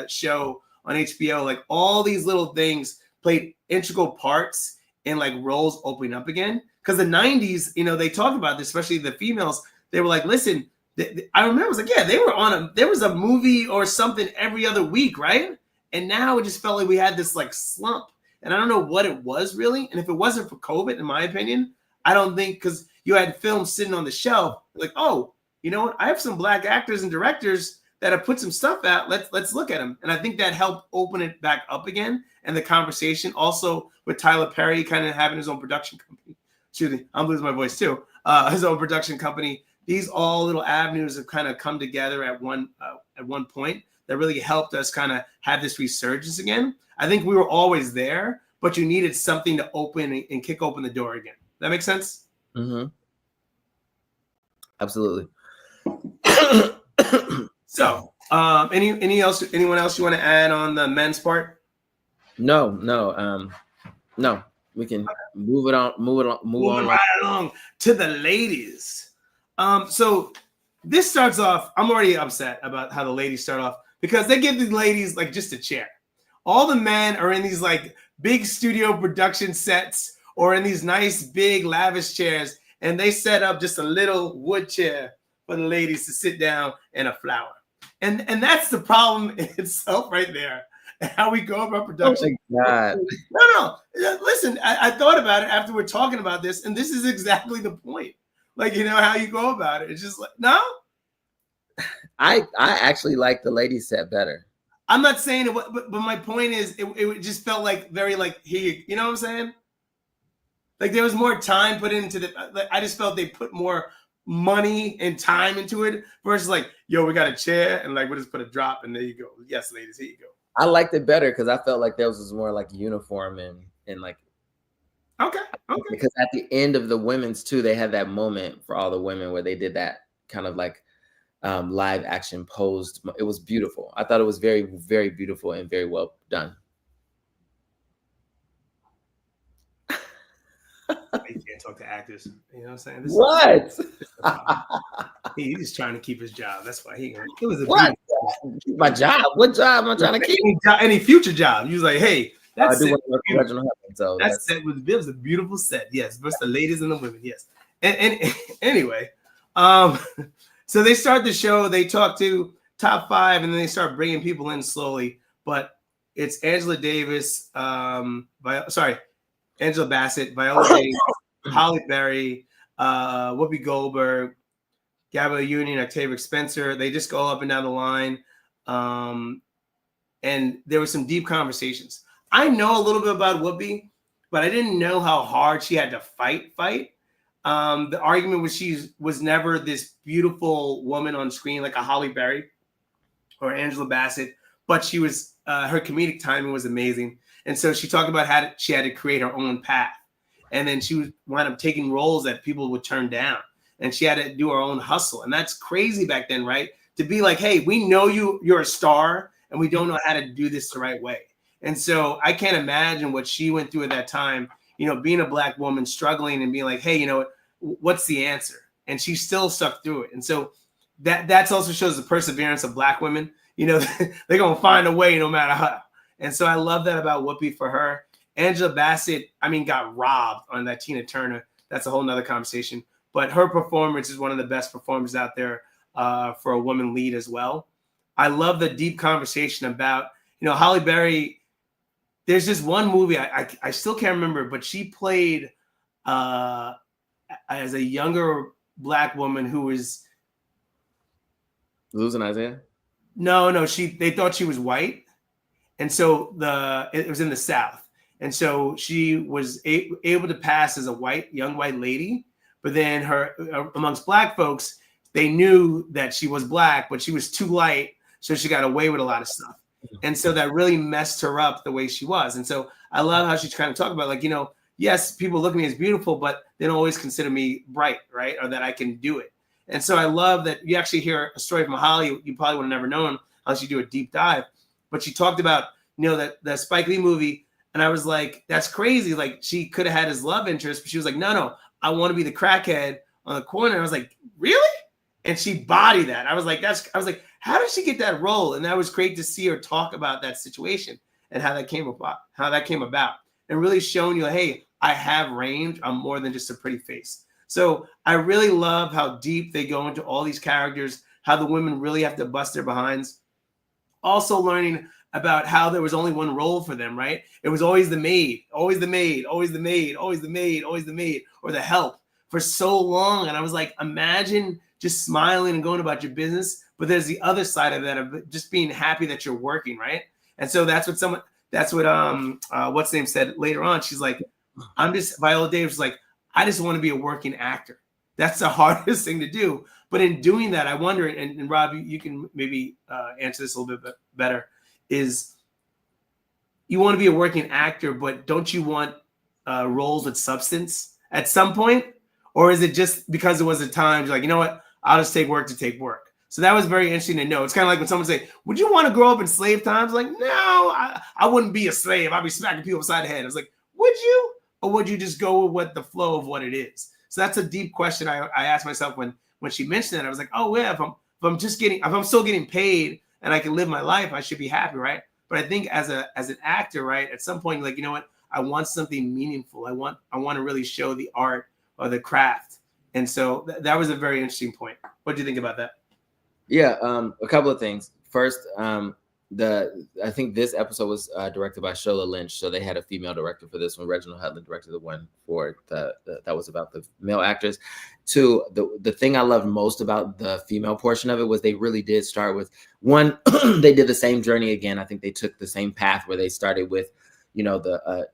show on HBO, like all these little things played integral parts in like roles opening up again. Because the 90s, you know, they talked about this, especially the females. They were like, listen, I remember it was like, yeah, they were there was a movie or something every other week, right? And now it just felt like we had this like slump. And I don't know what it was really. And if it wasn't for COVID, in my opinion, I don't think, because you had films sitting on the shelf, like, oh, you know what? I have some black actors and directors that have put some stuff out. Let's look at them. And I think that helped open it back up again. And the conversation also with Tyler Perry kind of having his own production company. Excuse me, I'm losing my voice too. His own production company. These all little avenues have kind of come together at one point that really helped us kind of have this resurgence again. I think we were always there, but you needed something to open and kick open the door again. That makes sense? Mm-hmm. Absolutely. So, anyone else you want to add on the men's part? No. We can move on right along to the ladies. So this starts off. I'm already upset about how the ladies start off because they give the ladies like just a chair. All the men are in these like big studio production sets or in these nice big lavish chairs, and they set up just a little wood chair for the ladies to sit down and a flower. And that's the problem in itself right there. How we go about production. Oh my God. No. Listen, I thought about it after we're talking about this, and this is exactly the point. Like, you know, how you go about it. It's just like, no. I actually like the ladies set better. I'm not saying it, but my point is, it just felt like very like here. You know what I'm saying? Like there was more time put into the. Like, I just felt they put more money and time into it versus like, yo, we got a chair and like we'll just put a drop and there you go. Yes, ladies, here you go. I liked it better because I felt like there was more like uniform and like. Okay. Because at the end of the women's too, they had that moment for all the women where they did that kind of like live action posed. It was beautiful. I thought it was very, very beautiful and very well done. You can't talk to actors. You know what I'm saying? What? He's just trying to keep his job. That's why he. It was a what? My job. What job am I trying to keep? Any future job. He was like, hey, that's it. Reginald, so that set was it was a beautiful set. Yes, both the ladies and the women. Yes. And anyway, so they start the show. They talk to top 5, and then they start bringing people in slowly. But it's Angela Davis. Angela Bassett, Viola Davis, Halle Berry, Whoopi Goldberg, Gabrielle Union, Octavia Spencer. They just go up and down the line. And there were some deep conversations. I know a little bit about Whoopi, but I didn't know how hard she had to fight. The argument was she was never this beautiful woman on screen like a Halle Berry or Angela Bassett, but she was her comedic timing was amazing. And so she talked about how she had to create her own path. And then she would wind up taking roles that people would turn down. And she had to do her own hustle. And that's crazy back then, right? To be like, hey, we know you're a star and we don't know how to do this the right way. And so I can't imagine what she went through at that time, you know, being a Black woman, struggling and being like, hey, you know, what's the answer? And she still stuck through it. And so that also shows the perseverance of Black women. You know, they're going to find a way no matter how. And so I love that about Whoopi for her. Angela Bassett, I mean, got robbed on that Tina Turner. That's a whole nother conversation. But her performance is one of the best performances out there for a woman lead as well. I love the deep conversation about, you know, Halle Berry. There's this one movie, I still can't remember, but she played as a younger Black woman who was Losing Isaiah? No, they thought she was white. And so it was in the South. And so she was able to pass as a young white lady, but then amongst Black folks, they knew that she was Black, but she was too light. So she got away with a lot of stuff. And so that really messed her up the way she was. And so I love how she's kind of talking about, like, you know, yes, people look at me as beautiful, but they don't always consider me bright, right? Or that I can do it. And so I love that you actually hear a story from Holly you probably would have never known unless you do a deep dive. But she talked about, you know, that Spike Lee movie. And I was like, that's crazy. Like, she could have had his love interest, but she was like, no, I want to be the crackhead on the corner. And I was like, really? And she bodied that. I was like, how did she get that role? And that was great to see her talk about that situation and how that came about, and really showing you, hey, I have range. I'm more than just a pretty face. So I really love how deep they go into all these characters, how the women really have to bust their behinds. Also learning about how there was only one role for them, right? It was always the maid, always the maid, always the maid, always the maid, always the maid, or the help for so long. And I was like, imagine just smiling and going about your business. But there's the other side of that, of just being happy that you're working, right? And so that's what what's name said later on. She's like, Viola Davis was like, I just want to be a working actor. That's the hardest thing to do. But in doing that, I wonder, and Rob, you can maybe answer this a little bit better, is you want to be a working actor, but don't you want roles with substance at some point? Or is it just because it was a time, you're like, you know what, I'll just take work to take work? So that was very interesting to know. It's kind of like when someone say, would you want to grow up in slave times? Like, no, I wouldn't be a slave. I'd be smacking people upside the head. I was like, would you? Or would you just go with what the flow of what it is? So that's a deep question I asked myself when she mentioned that. I was like, oh yeah, if I'm still getting paid and I can live my life, I should be happy, right? But I think as an actor, right, at some point, like, you know what, I want something meaningful. I want to really show the art or the craft. And so that was a very interesting point. What do you think about that? Yeah, a couple of things. First, I think this episode was directed by Shola Lynch, so they had a female director for this one. Reginald Hudlin directed the one for that was about the male actors. Two, the thing I loved most about the female portion of it was they really did start with one. They did the same journey again. I think they took the same path where they started with, you know,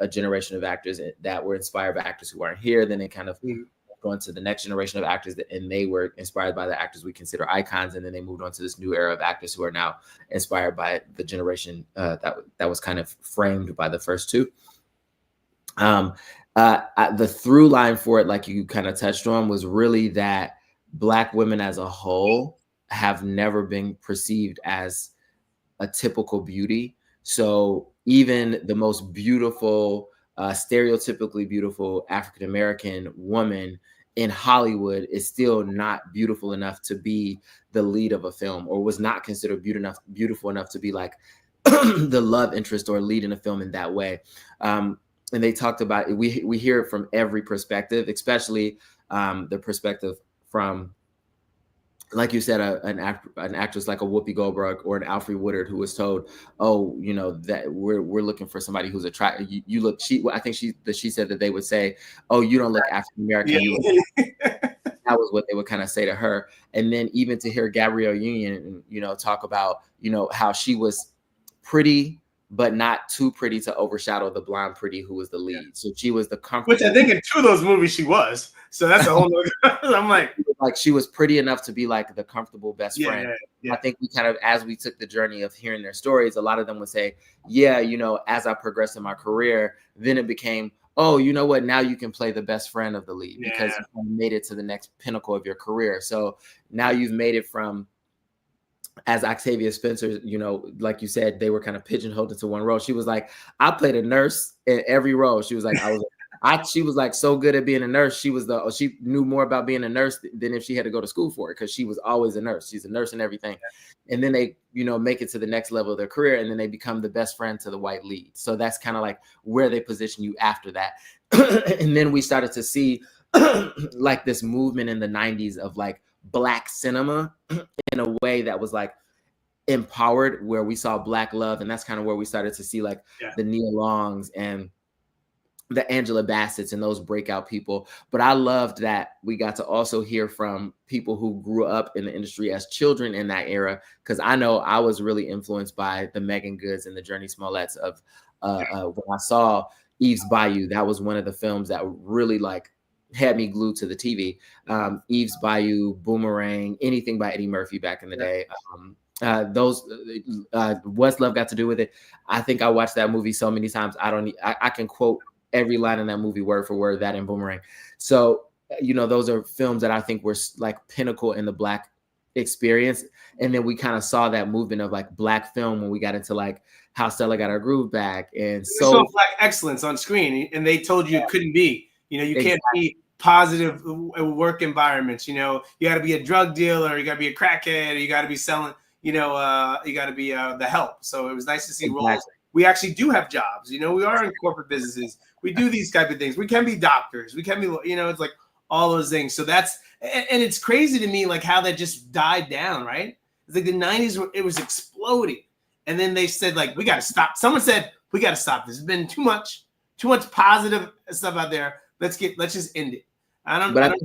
a generation of actors that were inspired by actors who aren't here. Then they kind of going to the next generation of actors, and they were inspired by the actors we consider icons, and then they moved on to this new era of actors who are now inspired by the generation that was kind of framed by the first two. The through line for it, like you kind of touched on, was really that Black women as a whole have never been perceived as a typical beauty. So even the most beautiful, stereotypically beautiful African-American woman in Hollywood is still not beautiful enough to be the lead of a film, or was not considered beautiful enough to be like the love interest or lead in a film in that way. And they talked about it. We hear it from every perspective, especially the perspective from, like you said, an actress like a Whoopi Goldberg or an Alfre Woodard, who was told, "Oh, you know, that we're looking for somebody who's attractive. You look." I think she said that they would say, "Oh, you don't look African American." Yeah. That was what they would kind of say to her. And then even to hear Gabrielle Union, you know, talk about, you know, how she was pretty, but not too pretty to overshadow the blonde pretty who was the lead. Yeah. So she was the comfortable. Which I think in two of those movies she was. So that's a whole nother. I'm like she was pretty enough to be like the comfortable best friend. Yeah. I think we kind of, as we took the journey of hearing their stories, a lot of them would say, yeah, you know, as I progressed in my career, then it became, oh, you know what, now you can play the best friend of the lead because you made it to the next pinnacle of your career. So now you've made it from, as Octavia Spencer, you know, like you said, they were kind of pigeonholed into one role. She was like, I played a nurse in every role. She was like, she was like so good at being a nurse. She knew more about being a nurse than if she had to go to school for it, because she was always a nurse. She's a nurse and everything. And then they, you know, make it to the next level of their career, and then they become the best friend to the white lead. So that's kind of like where they position you after that. And then we started to see like this movement in the 90s of like Black cinema in a way that was like empowered, where we saw Black love. And that's kind of where we started to see like the Nia Longs and the Angela Bassett's and those breakout people. But I loved that we got to also hear from people who grew up in the industry as children in that era, because I know I was really influenced by the Megan Goods and the Journey Smolletts of when I saw Eve's Bayou. That was one of the films that really like had me glued to the TV. Eve's Bayou, Boomerang, anything by Eddie Murphy back in the day. What's Love Got to Do with It? I think I watched that movie so many times. I can quote every line in that movie word for word, that in Boomerang. So, you know, those are films that I think were like pinnacle in the Black experience. And then we kind of saw that movement of like Black film when we got into like How Stella Got Her Groove Back. And so saw Black excellence on screen, and they told you it couldn't be, you know, you can't be positive work environments. You know, you got to be a drug dealer, you got to be a crackhead, you got to be selling, you know, you got to be the help. So it was nice to see roles. We actually do have jobs. You know, we are in corporate businesses. We do these type of things. We can be doctors. We can be, you know, it's like all those things. So that's, and it's crazy to me, like how that just died down, right? It's like the 90s, it was exploding. And then they said, like, we got to stop. Someone said, we got to stop this. There's been too much positive stuff out there. Let's just end it. I think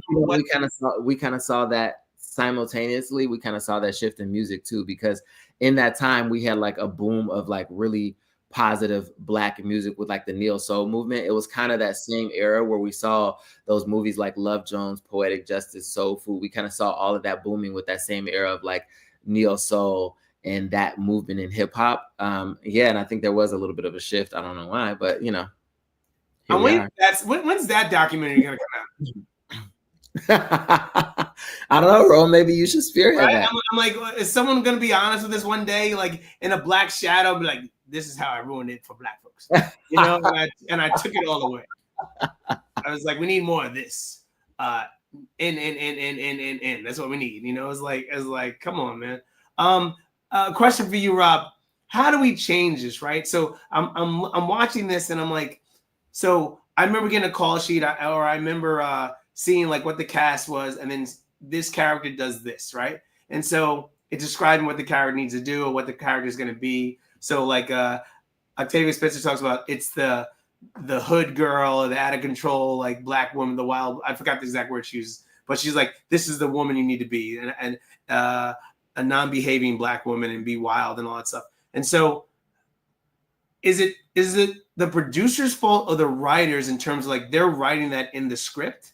we kind of saw that simultaneously, we kind of saw that shift in music too, because in that time we had like a boom of like really positive Black music with like the neo soul movement. It was kind of that same era where we saw those movies like Love Jones, Poetic Justice, Soul Food. We kind of saw all of that booming with that same era of like neo soul and that movement in hip hop. Yeah, and I think there was a little bit of a shift. I don't know why, but you know, here we are. When's that documentary gonna come out? I don't know, Ro. Maybe you should spearhead Right? that. I'm like, is someone gonna be honest with this one day, like in a black shadow, be like, this is how I ruined it for Black folks, you know? and I took it all away. I was like, we need more of this. In. That's what we need, you know. It's like, come on, man. Question for you, Rob. How do we change this, right? So I'm watching this and I'm like, so I remember getting a call sheet, or I remember seeing like what the cast was, and then this character does this, right? And so it's describing what the character needs to do or what the character is going to be. So like Octavia Spencer talks about, it's the hood girl, the out of control, like Black woman, the wild, I forgot the exact word she uses, but she's like, this is the woman you need to be, and a non-behaving Black woman, and be wild and all that stuff. And so is it the producer's fault or the writers in terms of like they're writing that in the script?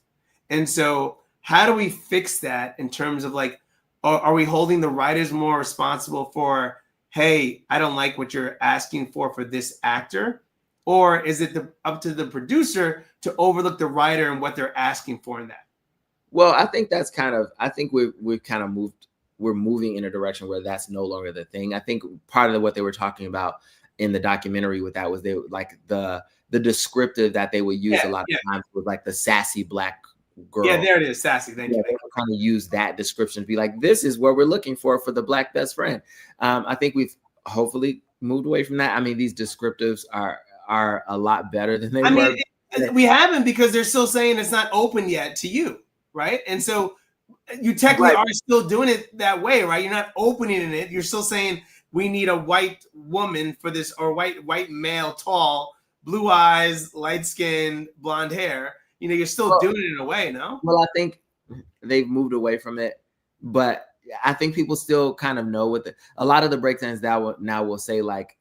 And so how do we fix that in terms of like, are we holding the writers more responsible for, hey, I don't like what you're asking for this actor? Or is it up to the producer to overlook the writer and what they're asking for in that? Well, I think that's I think we've kind of we're moving in a direction where that's no longer the thing. I think part of what they were talking about in the documentary with that was they like the descriptive that they would use a lot of times was like the sassy Black girl. Yeah, there it is, sassy. Thank you. They would kind of use that description to be like, this is what we're looking for the Black best friend. I think we've hopefully moved away from that. I mean, these descriptives are a lot better than they were. We haven't, because they're still saying it's not open yet to you, right? And so you technically are still doing it that way, right? You're not opening it. You're still saying we need a white woman for this, or white male, tall, blue eyes, light skin, blonde hair. You know, you're still doing it in a way, no? Well, I think they've moved away from it, but I think people still kind of know a lot of the breakdowns now will say like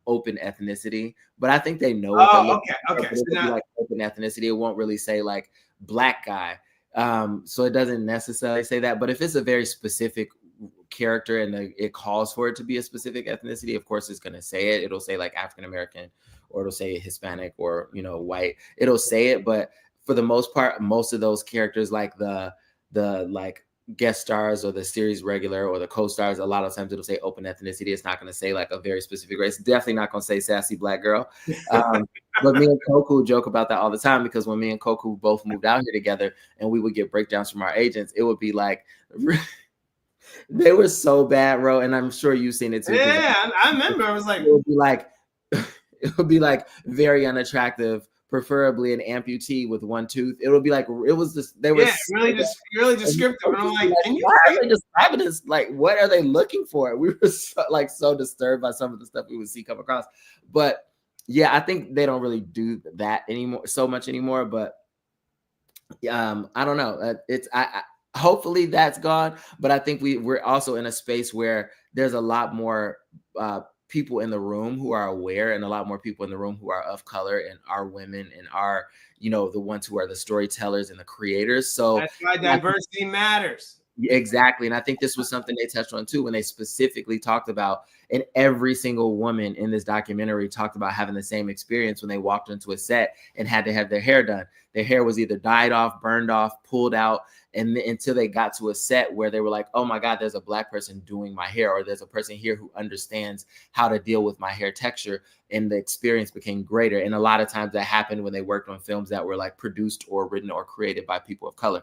open ethnicity, but I think they know what they're looking for. Okay. So like open ethnicity, it won't really say like Black guy. So it doesn't necessarily say that, but if it's a very specific character and it calls for it to be a specific ethnicity, of course it's going to say it. It'll say like African American, or it'll say Hispanic, or, you know, white. It'll say it, but for the most part, most of those characters, like the like guest stars or the series regular or the co-stars, a lot of times it'll say open ethnicity. It's not going to say like a very specific race. Definitely not going to say sassy Black girl. But me and Koku joke about that all the time, because when me and Koku both moved out here together and we would get breakdowns from our agents, it would be like, they were so bad, bro. And I'm sure you've seen it too. Yeah, I remember. I was like, it would be like very unattractive, preferably an amputee with one tooth. It would be like, it was just, they were really descriptive. And I'm like, can you why are they describing this? Like, what are they looking for? We were so disturbed by some of the stuff we would see come across. But yeah, I think they don't really do that so much anymore. But I don't know. Hopefully that's gone. But I think we're also in a space where there's a lot more people in the room who are aware, and a lot more people in the room who are of color and are women and are, you know, the ones who are the storytellers and the creators. So that's why diversity matters. Exactly. And I think this was something they touched on too, when they specifically talked about, and every single woman in this documentary talked about having the same experience when they walked into a set and had to have their hair done. Their hair was either dyed off, burned off, pulled out, and until they got to a set where they were like, oh my God, there's a Black person doing my hair, or there's a person here who understands how to deal with my hair texture, and the experience became greater. And a lot of times that happened when they worked on films that were like produced or written or created by people of color.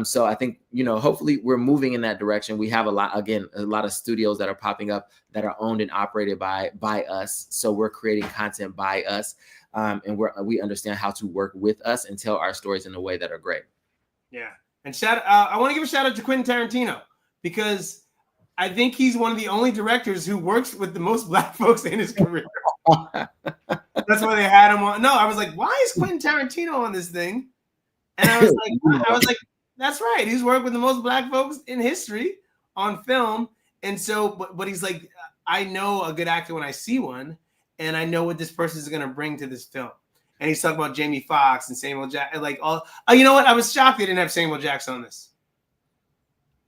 So I think, you know, hopefully we're moving in that direction. We have a lot of studios that are popping up that are owned and operated by us. So we're creating content by us. And we understand how to work with us and tell our stories in a way that are great. Yeah. And I want to give a shout out to Quentin Tarantino, because I think he's one of the only directors who works with the most Black folks in his career. That's why they had him on. No, I was like, why is Quentin Tarantino on this thing? And I was like, That's right. He's worked with the most black folks in history on film. And so, but he's like, I know a good actor when I see one, and I know what this person is going to bring to this film. And he's talking about Jamie Foxx and Samuel Jackson. Like, all, oh, you know what? I was shocked they didn't have Samuel Jackson on this.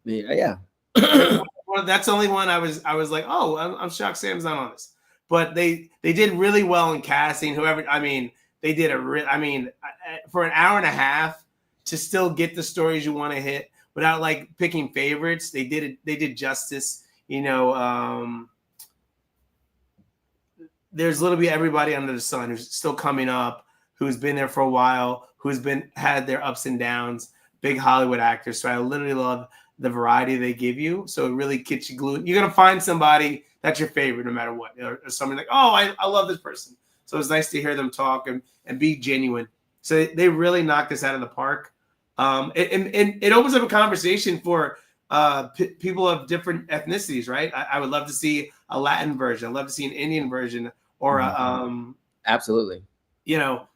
Yeah. That's the only one I was like, oh, I'm shocked Sam's not on this. But they did really well in casting. Whoever, I mean, they did for an hour and a half to still get the stories you want to hit without like picking favorites. They did justice. You know, there's literally everybody under the sun who's still coming up, who's been there for a while, who's had their ups and downs. Big Hollywood actors. So I literally love the variety they give you. So it really gets you glued. You're gonna find somebody that's your favorite no matter what, or somebody like, oh, I love this person. So it's nice to hear them talk and be genuine. So they really knocked this out of the park. And it opens up a conversation for people of different ethnicities, right? I would love to see a Latin version. I'd love to see an Indian version, or absolutely, you know,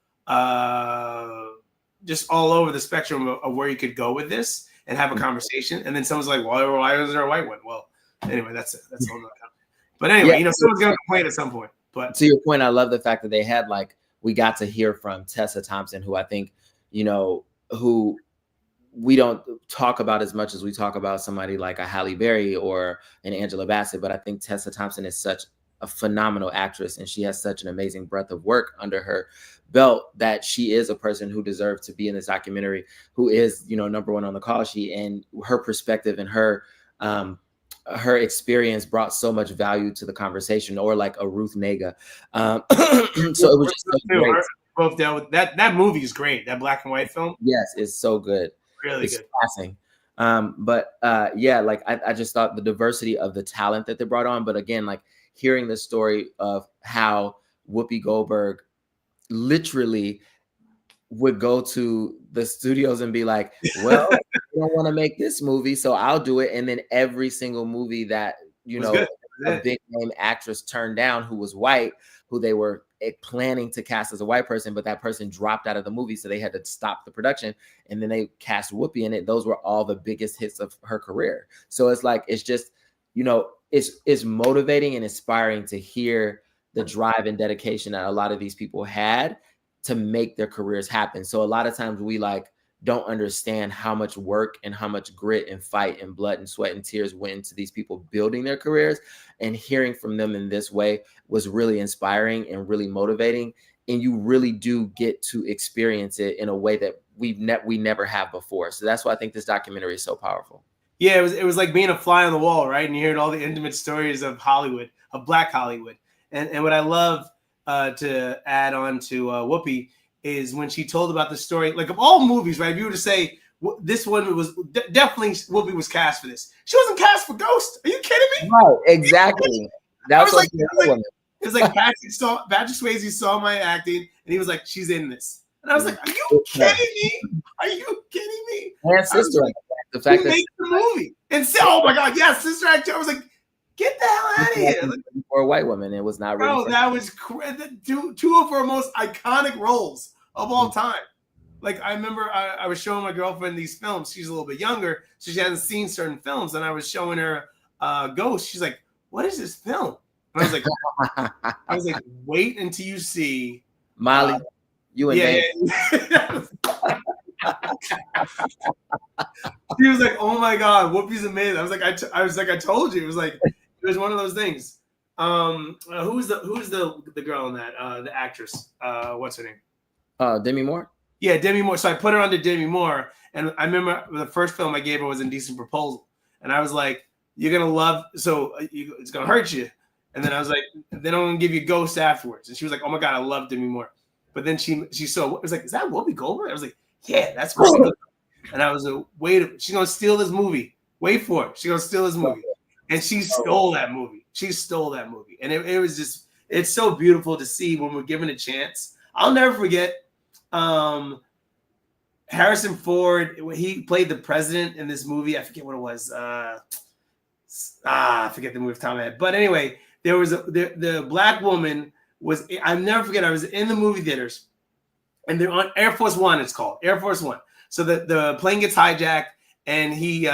just all over the spectrum of where you could go with this and have a conversation. And then someone's like, well, why is there a white one? Well, anyway, that's a whole nother. But anyway, someone's gonna complain at some point. But to your point, I love the fact that they had we got to hear from Tessa Thompson, who I think, who we don't talk about as much as we talk about somebody like a Halle Berry or an Angela Bassett. But I think Tessa Thompson is such a phenomenal actress, and she has such an amazing breadth of work under her belt that she is a person who deserves to be in this documentary, who is, number one on the call sheet, and her perspective and her experience brought so much value to the conversation, or like a Ruth Nega. So it was just so great. Both dealt with that movie is great. That black and white film. Yes, it's so good. Really it's good. Passing. I just thought the diversity of the talent that they brought on, but again, hearing the story of how Whoopi Goldberg literally would go to the studios and be like, well, I don't want to make this movie, so I'll do it. And then every single movie that, a big name actress turned down who was white, who they were planning to cast as a white person, but that person dropped out of the movie, so they had to stop the production. And then they cast Whoopi in it. Those were all the biggest hits of her career. So it's just, it's motivating and inspiring to hear the drive and dedication that a lot of these people had to make their careers happen. So a lot of times we don't understand how much work and how much grit and fight and blood and sweat and tears went into these people building their careers, and hearing from them in this way was really inspiring and really motivating. And you really do get to experience it in a way that we never have before. So that's why I think this documentary is so powerful. Yeah, it was like being a fly on the wall, right? And you heard all the intimate stories of Hollywood, of Black Hollywood. And what I love to add on to Whoopi is when she told about the story, like of all movies, right? If you were to say this one was definitely Whoopi was cast for this, she wasn't cast for Ghost. Are you kidding me? Right, exactly. That was like it was like Patrick Swayze saw my acting, and he was like, "She's in this," and I was like, "Are you kidding me? Are you kidding me?" And Sister Act, the fact that made the movie, and so, oh my god, yes, Sister Act. I was like, get the hell out of here! For a white woman, it was not really. Bro, that was two of her most iconic roles of all time. Like, I remember I was showing my girlfriend these films. She's a little bit younger, so she hasn't seen certain films. And I was showing her Ghost. She's like, "What is this film?" And I was like, "Wait until you see Molly." You and yeah. She was like, "Oh my god, Whoopi's amazing." I was like, I told you. It was one of those things. Who's the girl in that? The actress. What's her name? Demi Moore. Yeah, Demi Moore. So I put her under Demi Moore, and I remember the first film I gave her was Indecent Proposal, and I was like, "You're gonna love." So it's gonna hurt you, and then I was like, "Then I'm gonna give you Ghost afterwards." And she was like, "Oh my god, I love Demi Moore." But then she saw it was like, "Is that Whoopi Goldberg?" I was like, "Yeah, that's Whoopi Goldberg." And I was like, "Wait, she's gonna steal this movie. Wait for it. She's gonna steal this movie." And she stole that movie. She stole that movie, and it was just, it's so beautiful to see when we're given a chance. I'll never forget. Harrison Ford, when he played the president in this movie, I forget what it was. I forget the movie off the top of my head. But anyway, there was the black woman was. I'll never forget. I was in the movie theaters, and they're on Air Force One. It's called Air Force One. So the plane gets hijacked, and he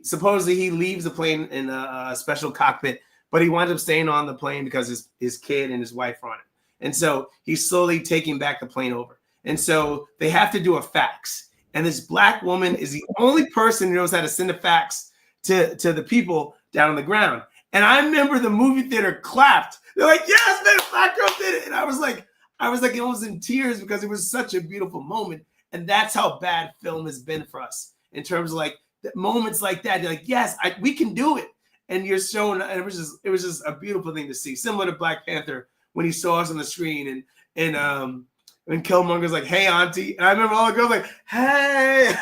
supposedly he leaves the plane in a special cockpit, but he winds up staying on the plane because his kid and his wife are on it. And so he's slowly taking back the plane over. And so they have to do a fax. And this black woman is the only person who knows how to send a fax to the people down on the ground. And I remember the movie theater clapped. They're like, yes, man, black girl did it. And I was like almost in tears because it was such a beautiful moment. And that's how bad film has been for us in terms of like moments like that. You're like, yes, we can do it. And you're showing, and it was just a beautiful thing to see. Similar to Black Panther when he saw us on the screen, and Killmonger's like, "Hey, auntie," and I remember all the girls like, "Hey,"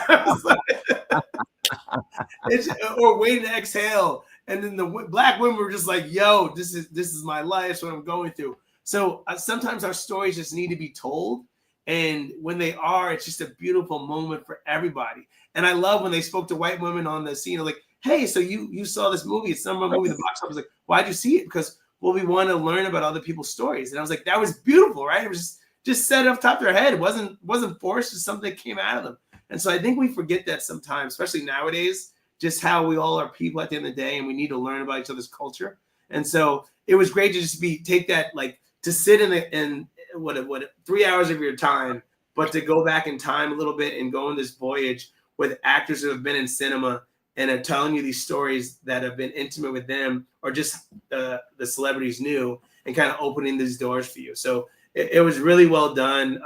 or waiting to exhale, and then the black women were just like, "Yo, this is my life, it's what I'm going through." So sometimes our stories just need to be told, and when they are, it's just a beautiful moment for everybody. And I love when they spoke to white women on the scene, like, "Hey, so you saw this movie? It's number one movie in the box office." Like, why'd you see it? Because we want to learn about other people's stories. And I was like, that was beautiful, right? It was just said off the top of their head. It wasn't forced, just something that came out of them. And so I think we forget that sometimes, especially nowadays, just how we all are people at the end of the day, and we need to learn about each other's culture. And so it was great to just take that, like, to sit in what 3 hours of your time, but to go back in time a little bit and go on this voyage with actors who have been in cinema and are telling you these stories that have been intimate with them, or just the celebrities knew, and kind of opening these doors for you. So it was really well done.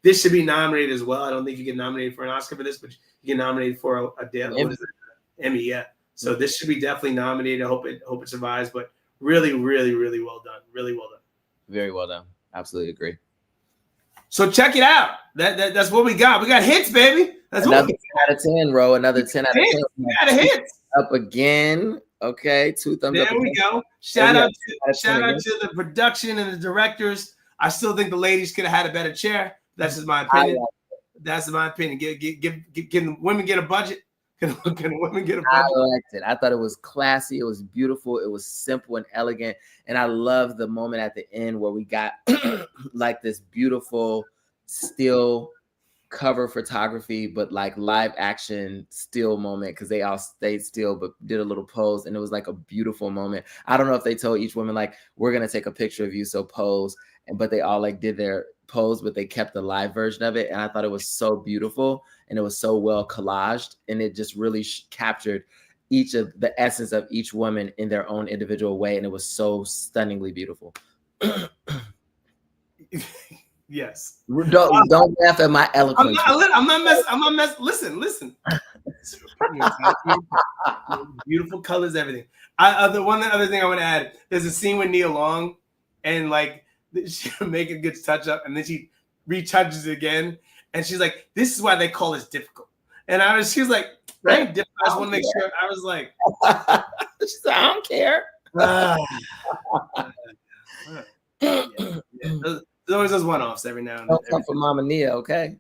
This should be nominated as well. I don't think you get nominated for an Oscar for this, but you get nominated for a Emmy. Yeah. So this should be definitely nominated. I hope it survives. But really, really, really well done. Really well done. Very well done. Absolutely agree. So check it out. That's what we got. We got hits, baby. That's another 10 out of 10, Ro. Another 10 out of 10. We got a hit. Up again. Okay, 2 thumbs there up. There we go. Shout out to the production and the directors. I still think the ladies could have had a better chair. That's just my opinion. That's my opinion. Can women get a budget? Can women get a budget? I liked it. I thought it was classy. It was beautiful. It was simple and elegant. And I love the moment at the end where we got like this beautiful still cover photography, but like live action still moment, because they all stayed still but did a little pose, and it was like a beautiful moment. I don't know if they told each woman like, we're gonna take a picture of you, so pose, but they all like did their pose, but they kept the live version of it. And I thought it was so beautiful, and it was so well collaged, and it just really captured each of the essence of each woman in their own individual way, and it was so stunningly beautiful. Yes. Don't laugh at my eloquence. I'm not messing. Listen. Beautiful colors, everything. The other thing I want to add, there's a scene with Nia Long, and like Megan gets touch up, and then she retouches it again, and she's like, "This is why they call this difficult." And she was like, "I ain't difficult. I just want to make sure." I was like, she said, "I don't care." Yeah. There's always those one-offs every now and then. Don't come for Mama Nia, okay?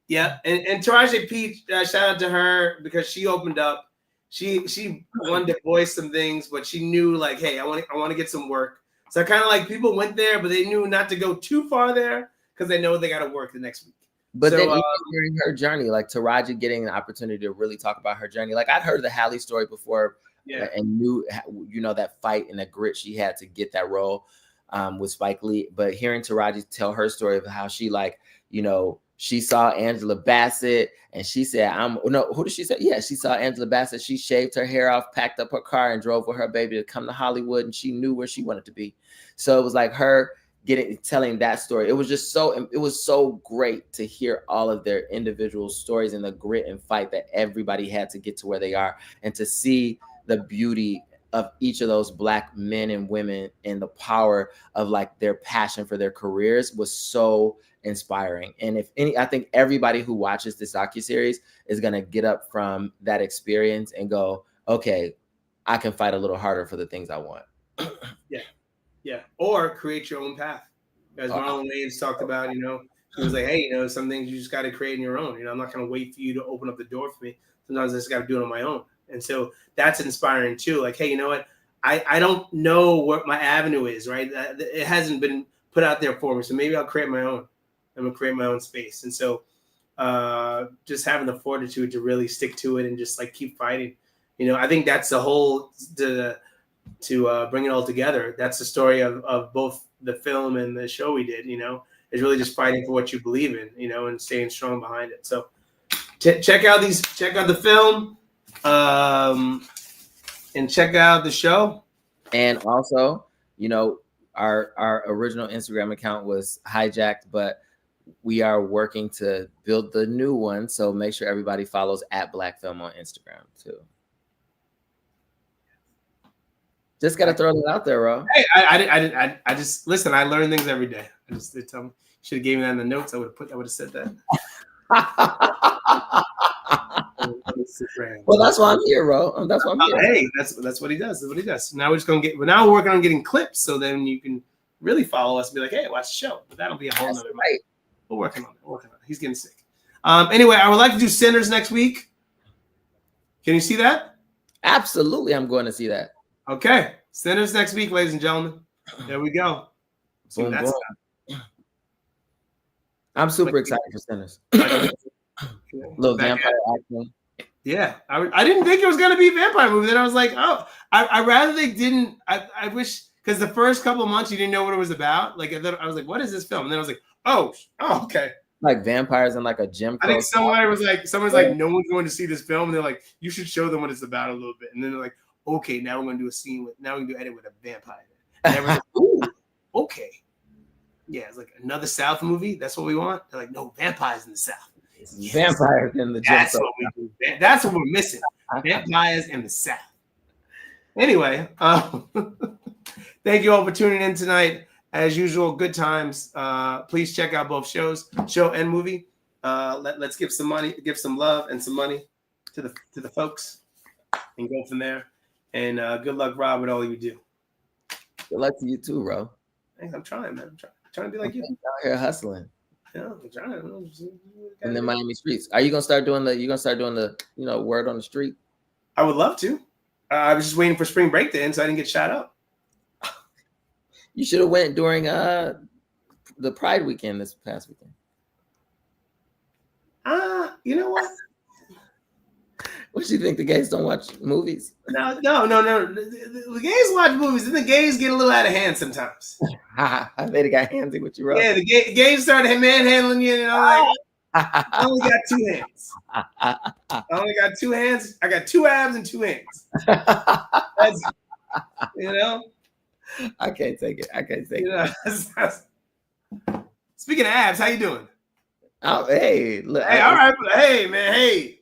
Yeah, and Taraji P, shout out to her, because she opened up. She wanted to voice some things, but she knew like, hey, I want to get some work. So kind of like people went there, but they knew not to go too far there because they know they got to work the next week. But then even during her journey, like Taraji getting an opportunity to really talk about her journey. Like I'd heard the Halle story before, and knew, that fight and the grit she had to get that role. With Spike Lee, but hearing Taraji tell her story of how she she saw Angela Bassett, and she said, who did she say? Yeah, she saw Angela Bassett. She shaved her hair off, packed up her car, and drove with her baby to come to Hollywood, and she knew where she wanted to be. So it was like her telling that story. It was just so great to hear all of their individual stories and the grit and fight that everybody had to get to where they are, and to see the beauty of each of those Black men and women and the power of like their passion for their careers was so inspiring. And I think everybody who watches this docuseries is going to get up from that experience and go, okay, I can fight a little harder for the things I want. Yeah. Or create your own path. As Marlon Wayans talked about, he was like, hey, some things you just got to create in your own. I'm not going to wait for you to open up the door for me. Sometimes I just got to do it on my own. And so that's inspiring too. Like, hey, you know what? I don't know what my avenue is, right? It hasn't been put out there for me. So maybe I'll create my own. I'm going to create my own space. And so just having the fortitude to really stick to it and just like keep fighting. I think that's the whole to bring it all together. That's the story of both the film and the show we did. Is really just fighting for what you believe in. And staying strong behind it. So check out the film, and check out the show. And also, our original Instagram account was hijacked, but we are working to build the new one. So make sure everybody follows @BlackFilm on Instagram too. Just gotta throw it out there, bro. Hey, I just listen. I learn things every day. They tell me should have gave me that in the notes. I would have said that. Well, that's why I'm here, bro. That's why I'm here. Hey, that's what he does. That's what he does. Now we're just gonna get. Now we're working on getting clips, so then you can really follow us and be like, hey, watch the show. But that'll be a whole nother. Right. We're working on it. He's getting sick. Anyway, I would like to do Sinners next week. Can you see that? Absolutely, I'm going to see that. Okay, Sinners next week, ladies and gentlemen. There we go. Boom, boom. I'm super excited for Sinners. Little vampire action. Yeah, I didn't think it was gonna be a vampire movie. Then I was like, oh, I rather they didn't. I wish, because the first couple of months you didn't know what it was about. Like I was like, what is this film? And then I was like, oh, okay. Like vampires in like a gym. I think someone's like, no one's going to see this film. And they're like, you should show them what it's about a little bit. And then they're like, okay, now we're gonna do a scene with. Now we're gonna do edit with a vampire. And everyone's like, ooh, okay. Yeah, it's like another South movie. That's what we want. They're like, no, vampires in the South. Yes. Vampires in the That's that's what we're missing. Vampires in the South. Anyway, thank you all for tuning in tonight. As usual, good times. Please check out both shows, show and movie. Let's give some money, give some love and some money to the folks, and go from there. And good luck, Rob, with all you do. Good luck to you too, bro. I'm trying, man. I'm trying to be like you. Out here hustling. Yeah, I'm trying. And then Miami streets. Are you gonna start doing the word on the street? I would love to. I was just waiting for spring break to end, so I didn't get shot up. You should have went during the Pride weekend this past weekend. You know what? What do you think? The gays don't watch movies? No. The gays watch movies, and the gays get a little out of hand sometimes. I bet it got handsy with you, bro. Yeah, the gays started manhandling you, and I'm like, I only got 2 hands. I only got 2 hands. I got 2 abs and 2 hands. That's, I can't take it. Speaking of abs, how you doing? Oh, hey, look. Hey, all right. Hey, man. Hey.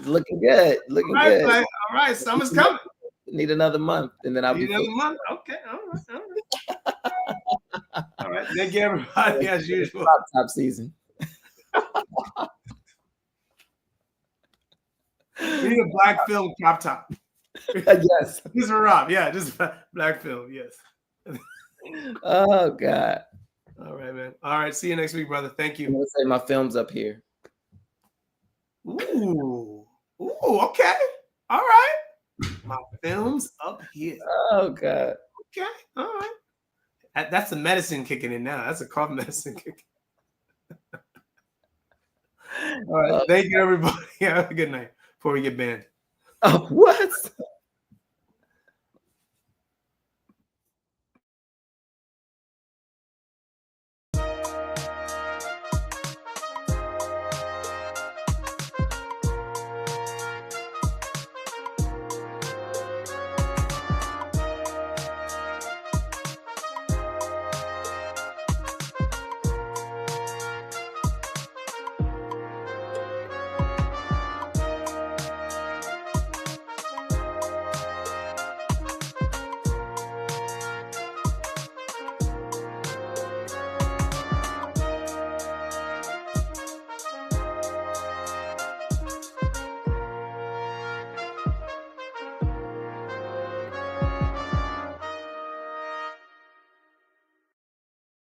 Looking good. Looking good. All right. Summer's coming. Need another month, and then I'll be another month. Okay. All right. All right. Thank you, everybody, as usual. Top season. We need a black film crop top. Yes. This is for Rob. Yeah, just black film. Yes. Oh God. All right, man. All right. See you next week, brother. Thank you. I'm gonna say my film's up here. Ooh. Okay. All right. My film's up here. Oh God. Okay. All right. That's the medicine kicking in now. That's a cough medicine kicking. All right. Thank you, everybody. Have a good night before we get banned. Oh, what?